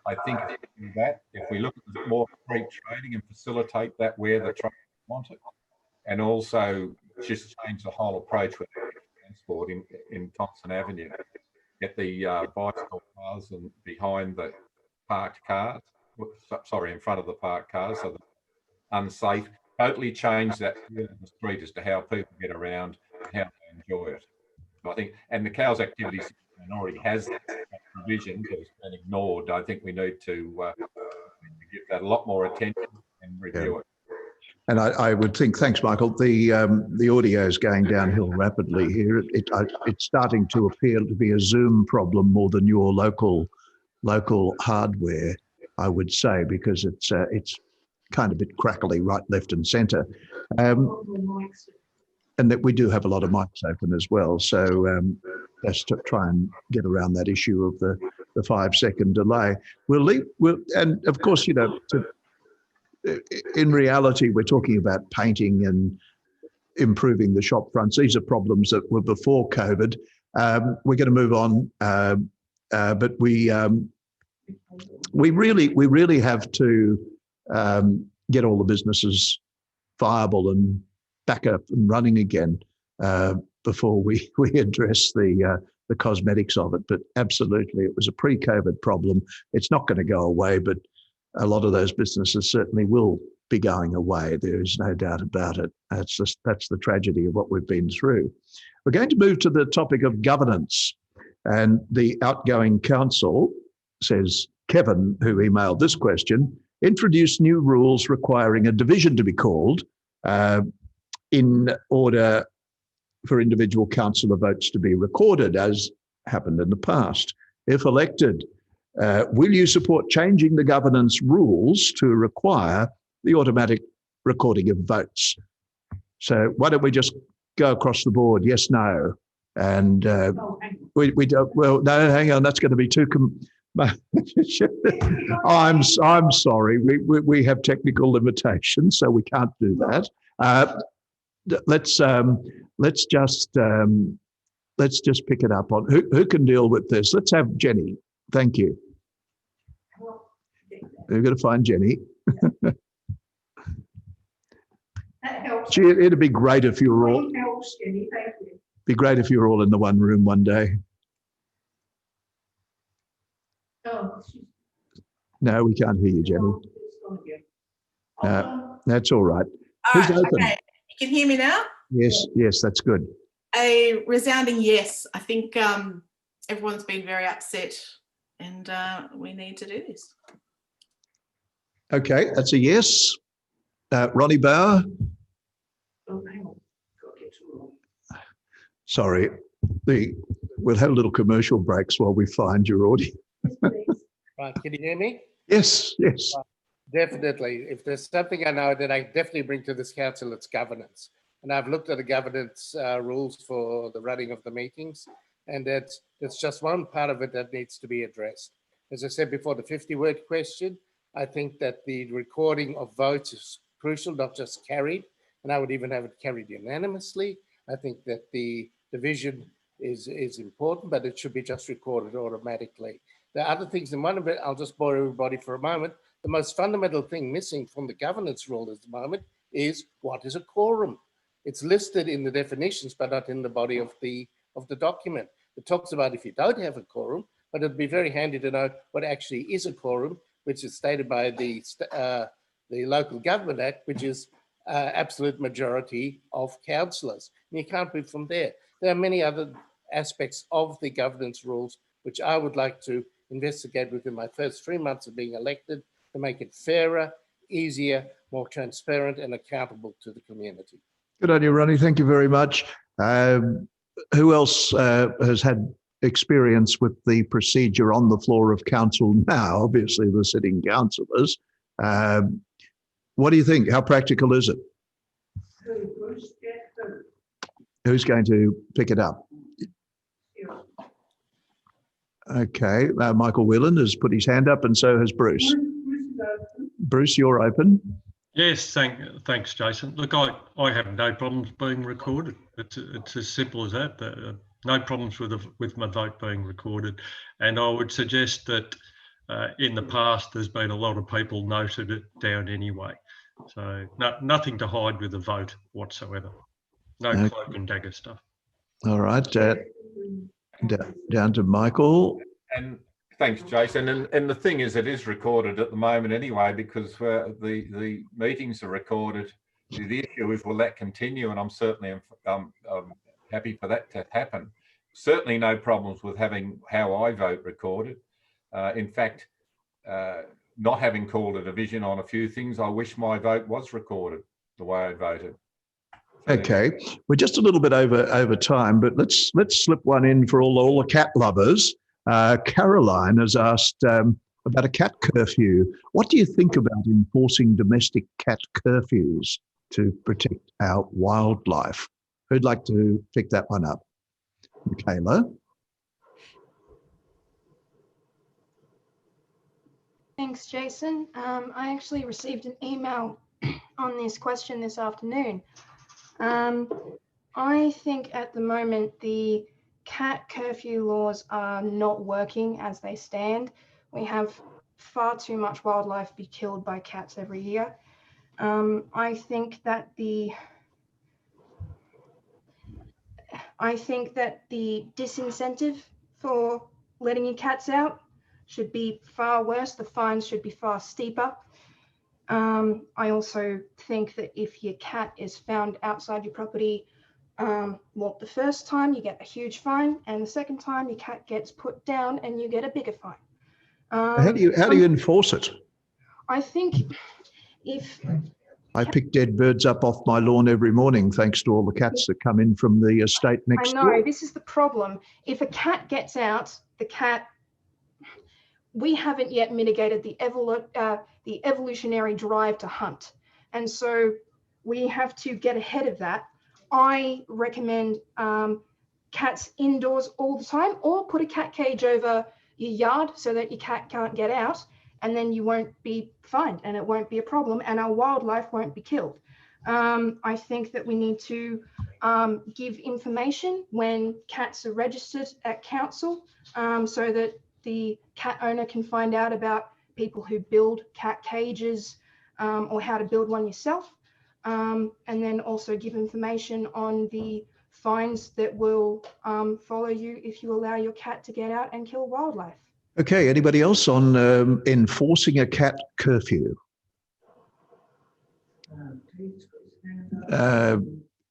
I think if we do that, if we look at more street trading and facilitate that where the traders want it, and also just change the whole approach with transport in Thompson Avenue, get the bicycle cars and behind the parked cars, sorry, in front of the parked cars, so they're unsafe, totally change that view of the street as to how people get around and how they enjoy it. I think, and the cows activities already has that provision that has been ignored. I think we need to give that a lot more attention and review it.
And I would think, thanks, Michael. The audio is going downhill rapidly here. It's starting to appear to be a Zoom problem more than your local hardware, I would say, because it's kind of a bit crackly right, left, and centre. And that we do have a lot of mics open as well. So let's try and get around that issue of the 5-second delay. And of course, you know, in reality, we're talking about painting and improving the shop fronts. These are problems that were before COVID. We're going to move on, but we really have to get all the businesses viable and back up and running again before we address the cosmetics of it. But absolutely, it was a pre-COVID problem. It's not going to go away, but a lot of those businesses certainly will be going away. There is no doubt about it. That's the tragedy of what we've been through. We're going to move to the topic of governance. And the outgoing council, says Kevin, who emailed this question, introduced new rules requiring a division to be called in order for individual councillor votes to be recorded, as happened in the past. If elected, will you support changing the governance rules to require the automatic recording of votes? So why don't we just go across the board, yes, no? And we don't, well, no, hang on, that's going to be too... I'm sorry, we have technical limitations, so we can't do that. Let's just pick it up on who can deal with this. Let's have Jenny. Thank you. We're going to find Jenny.
That helps.
Gee, it'd be great if you were all.
Helps, Jenny. Thank you.
Be great if you were all in the one room one day.
Oh,
no, we can't hear you, Jenny. That's all right.
All right, okay. You can hear me now?
Yes, that's good.
A resounding yes. I think everyone's been very upset and we need to do this.
Okay, that's a yes. Ronnie Bauer?
Oh, hang on.
Sorry, we'll have little commercial breaks while we find your audio.
Right, can you hear me?
Yes.
Definitely. If there's something I know that I definitely bring to this council, it's governance. And I've looked at the governance rules for the running of the meetings, and that's just one part of it that needs to be addressed. As I said before, the 50-word question, I think that the recording of votes is crucial, not just carried, and I would even have it carried unanimously. I think that the division is important, but it should be just recorded automatically. The other things, and one of it, I'll just bore everybody for a moment. The most fundamental thing missing from the governance rule at the moment is what is a quorum? It's listed in the definitions, but not in the body of the document. It talks about if you don't have a quorum, but it'd be very handy to know what actually is a quorum, which is stated by the Local Government Act, which is absolute majority of councillors. And you can't move from there. There are many other aspects of the governance rules which I would like to investigate within my first 3 months of being elected to make it fairer, easier, more transparent and accountable to the community.
Good on you, Ronnie. Thank you very much. Who else has had experience with the procedure on the floor of council now? Obviously, the sitting councillors. What do you think? How practical is it? Who's going to pick it up? Okay, Michael Whelan has put his hand up and so has Bruce. Bruce, you're open.
Yes, thanks, Jason. Look, I have no problems being recorded. It's as simple as that. No problems with my vote being recorded. And I would suggest that in the past, there's been a lot of people noted it down anyway. So nothing to hide with the vote whatsoever. No cloak and dagger stuff.
All right, down to Michael.
And thanks, Jason. And the thing is, it is recorded at the moment anyway, because the meetings are recorded. The issue is, will that continue? And I'm certainly happy for that to happen. Certainly no problems with having how I vote recorded. In fact, not having called a division on a few things, I wish my vote was recorded the way I voted.
Okay, we're just a little bit over time, but let's slip one in for all the cat lovers. Caroline has asked about a cat curfew. What do you think about enforcing domestic cat curfews to protect our wildlife? Who'd like to pick that one up? Michaela?
Thanks, Jason. I actually received an email on this question this afternoon. I think at the moment the cat curfew laws are not working as they stand. We have far too much wildlife be killed by cats every year. I think that the disincentive for letting your cats out should be far worse. The fines should be far steeper. I also think that if your cat is found outside your property, well, the first time you get a huge fine, and the second time your cat gets put down and you get a bigger fine.
How do you enforce it?
I think if
I pick dead birds up off my lawn every morning, thanks to all the cats that come in from the estate next door.
I know, this is the problem. If a cat gets out, we haven't yet mitigated the evolutionary drive to hunt. And so we have to get ahead of that. I recommend cats indoors all the time, or put a cat cage over your yard so that your cat can't get out, and then you won't be fined and it won't be a problem and our wildlife won't be killed. I think that we need to give information when cats are registered at council, so that the cat owner can find out about people who build cat cages, or how to build one yourself. And then also give information on the fines that will follow you if you allow your cat to get out and kill wildlife.
Okay, anybody else on enforcing a cat curfew?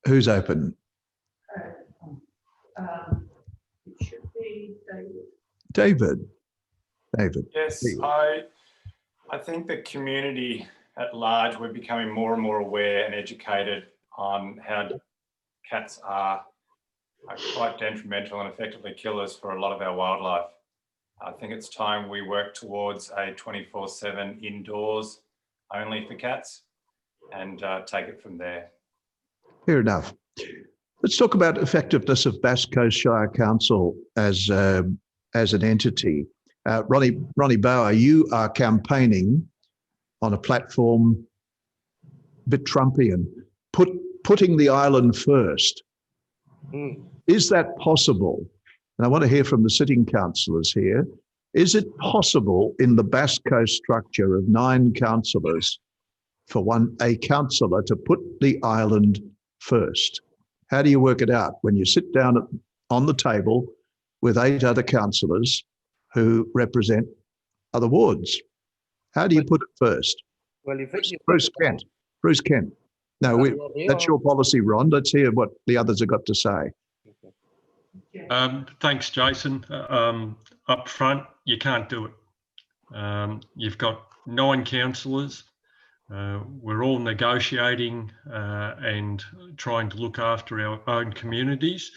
Who's open?
It should be David.
David.
Yes, I think the community at large, we're becoming more and more aware and educated on how cats are quite detrimental and effectively killers for a lot of our wildlife. I think it's time we work towards a 24/7 indoors only for cats and take it from there.
Fair enough. Let's talk about effectiveness of Bass Coast Shire Council as an entity. Ronnie Bauer, you are campaigning on a platform a bit Trumpian, putting the island first. Is that possible? And I want to hear from the sitting councillors here. Is it possible in the Bass Coast structure of 9 councillors for a councillor to put the island first? How do you work it out when you sit down on the table with 8 other councillors who represent other wards? How do you put it first?
Well,
Bruce Kent. No, that's your policy, Ron. Let's hear what the others have got to say.
Thanks, Jason. Up front, you can't do it. You've got 9 councillors. We're all negotiating and trying to look after our own communities,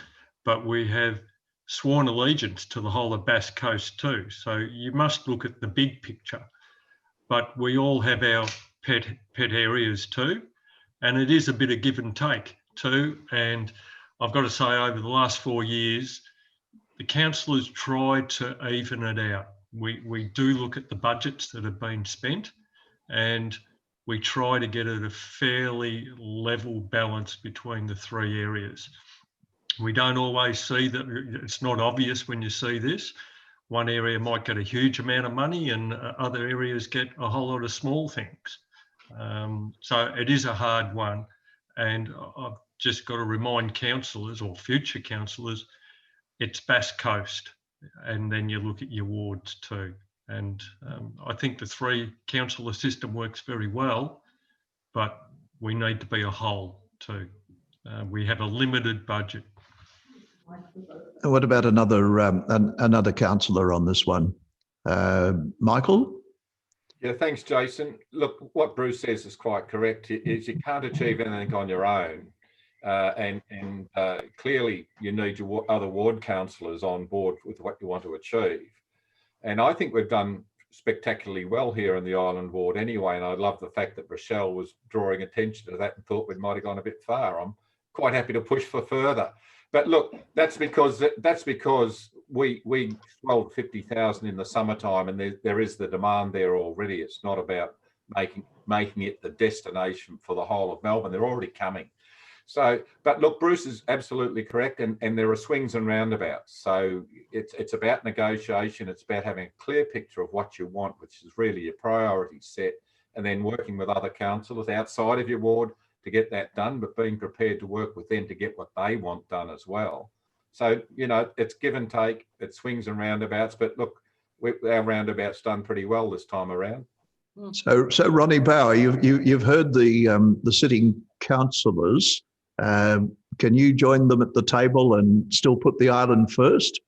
but we have sworn allegiance to the whole of Bass Coast too. So you must look at the big picture. But we all have our pet areas too, and it is a bit of give and take too. And I've got to say, over the last 4 years, the councillors tried to even it out. We do look at the budgets that have been spent, and we try to get at a fairly level balance between the 3 areas. We don't always see that. It's not obvious when you see this. One area might get a huge amount of money and other areas get a whole lot of small things. So it is a hard one. And I've just got to remind councillors or future councillors, it's Bass Coast. And then you look at your wards too. And I think the 3 councillor system works very well, but we need to be a whole too. We have a limited budget.
What about another councillor on this one? Michael?
Yeah, thanks, Jason. Look, what Bruce says is quite correct. Is you can't achieve anything on your own. And clearly you need your other ward councillors on board with what you want to achieve. And I think we've done spectacularly well here in the Island Ward anyway. And I love the fact that Rochelle was drawing attention to that and thought we might have gone a bit far. I'm quite happy to push for further. But look, that's because we sold 50,000 in the summertime, and there is the demand there already. It's not about making it the destination for the whole of Melbourne. They're already coming. So, but look, Bruce is absolutely correct, and there are swings and roundabouts. So it's about negotiation. It's about having a clear picture of what you want, which is really your priority set, and then working with other councillors outside of your ward to get that done, but being prepared to work with them to get what they want done as well. So, you know, it's give and take, it swings and roundabouts, but look, our roundabout's done pretty well this time around.
So Ronnie Bauer, you've heard the sitting councillors. Can you join them at the table and still put the island first?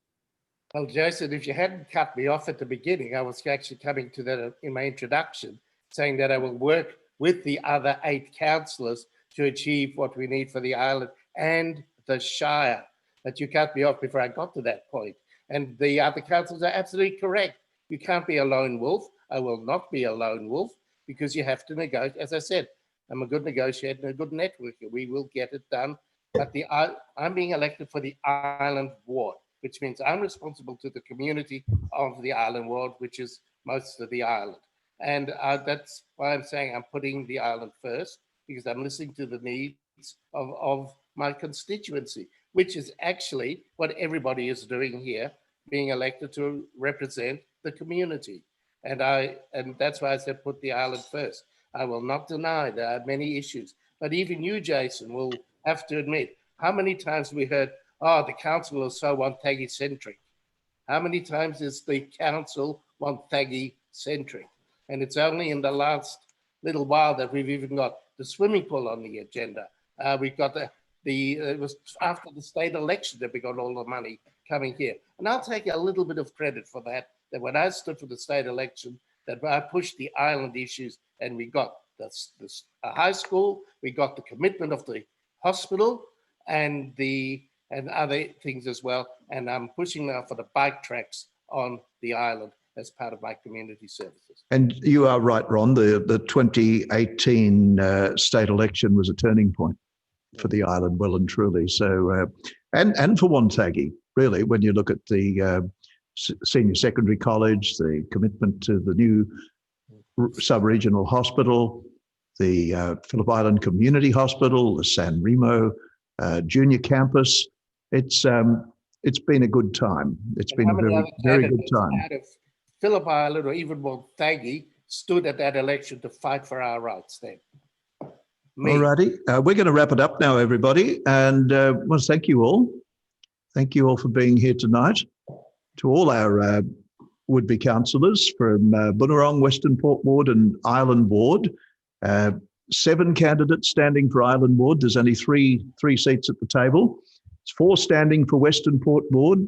Well, Jason, if you hadn't cut me off at the beginning, I was actually coming to that in my introduction, saying that I will work with the other 8 councillors to achieve what we need for the island and the Shire. But you cut me off before I got to that point. And the other councillors are absolutely correct. You can't be a lone wolf. I will not be a lone wolf, because you have to negotiate. As I said, I'm a good negotiator and a good networker. We will get it done. But I'm being elected for the Island Ward, which means I'm responsible to the community of the Island Ward, which is most of the island. And that's why I'm saying I'm putting the island first, because I'm listening to the needs of my constituency, which is actually what everybody is doing here, being elected to represent the community. And that's why I said put the island first. I will not deny there are many issues, but even you, Jason, will have to admit, how many times we heard, oh, the council is so Wonthaggi-centric. How many times is the council Wonthaggi-centric? And it's only in the last little while that we've even got the swimming pool on the agenda. We've got it was after the state election that we got all the money coming here. And I'll take a little bit of credit for that when I stood for the state election, that I pushed the island issues, and we got the high school, we got the commitment of the hospital and other things as well. And I'm pushing now for the bike tracks on the island as part of my community services.
And you are right, Ron, the 2018 state election was a turning point for the island, well and truly. So, and for Wonthaggi, really, when you look at the senior secondary college, the commitment to the new sub-regional hospital, the Phillip Island Community Hospital, the San Remo junior campus. It's been a good time. It's been a very good time.
Out of Phillip Island or even Montagny stood at that election to fight for our rights then?
All righty. We're going to wrap it up now, everybody. And I want to thank you all. Thank you all for being here tonight. To all our would-be councillors from Bunurong, Western Port Ward and Island Ward. 7 candidates standing for Island Ward. There's only three seats at the table. It's 4 standing for Western Port Ward.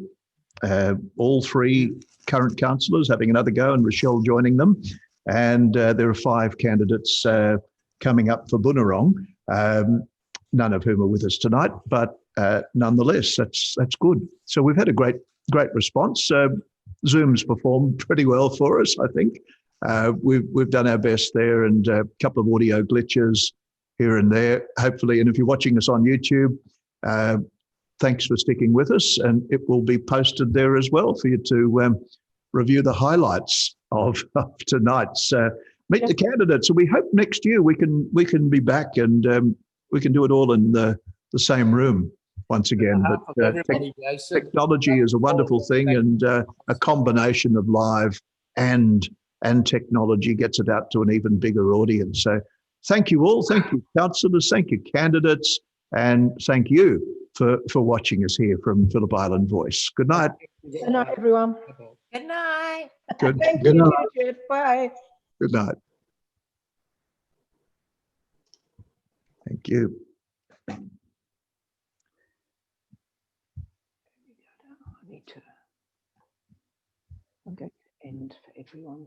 All 3 current councillors having another go and Rochelle joining them. And there are 5 candidates coming up for Bunurong, none of whom are with us tonight, but nonetheless, that's good. So we've had a great response. Zoom's performed pretty well for us, I think. We've done our best there, and a couple of audio glitches here and there, hopefully. And if you're watching us on YouTube, thanks for sticking with us, and it will be posted there as well for you to review the highlights of tonight's Meet the Candidates. So we hope next year we can be back and we can do it all in the same room once again. But technology is a wonderful thing, and a combination of live and technology gets it out to an even bigger audience. So thank you all. Thank you, councillors. Thank you, candidates. And thank you for watching us here from Phillip Island Voice. Good night.
Good night, everyone.
Good night.
Good
Night.
Bye. Good night. Thank you.
I'm going to end for everyone.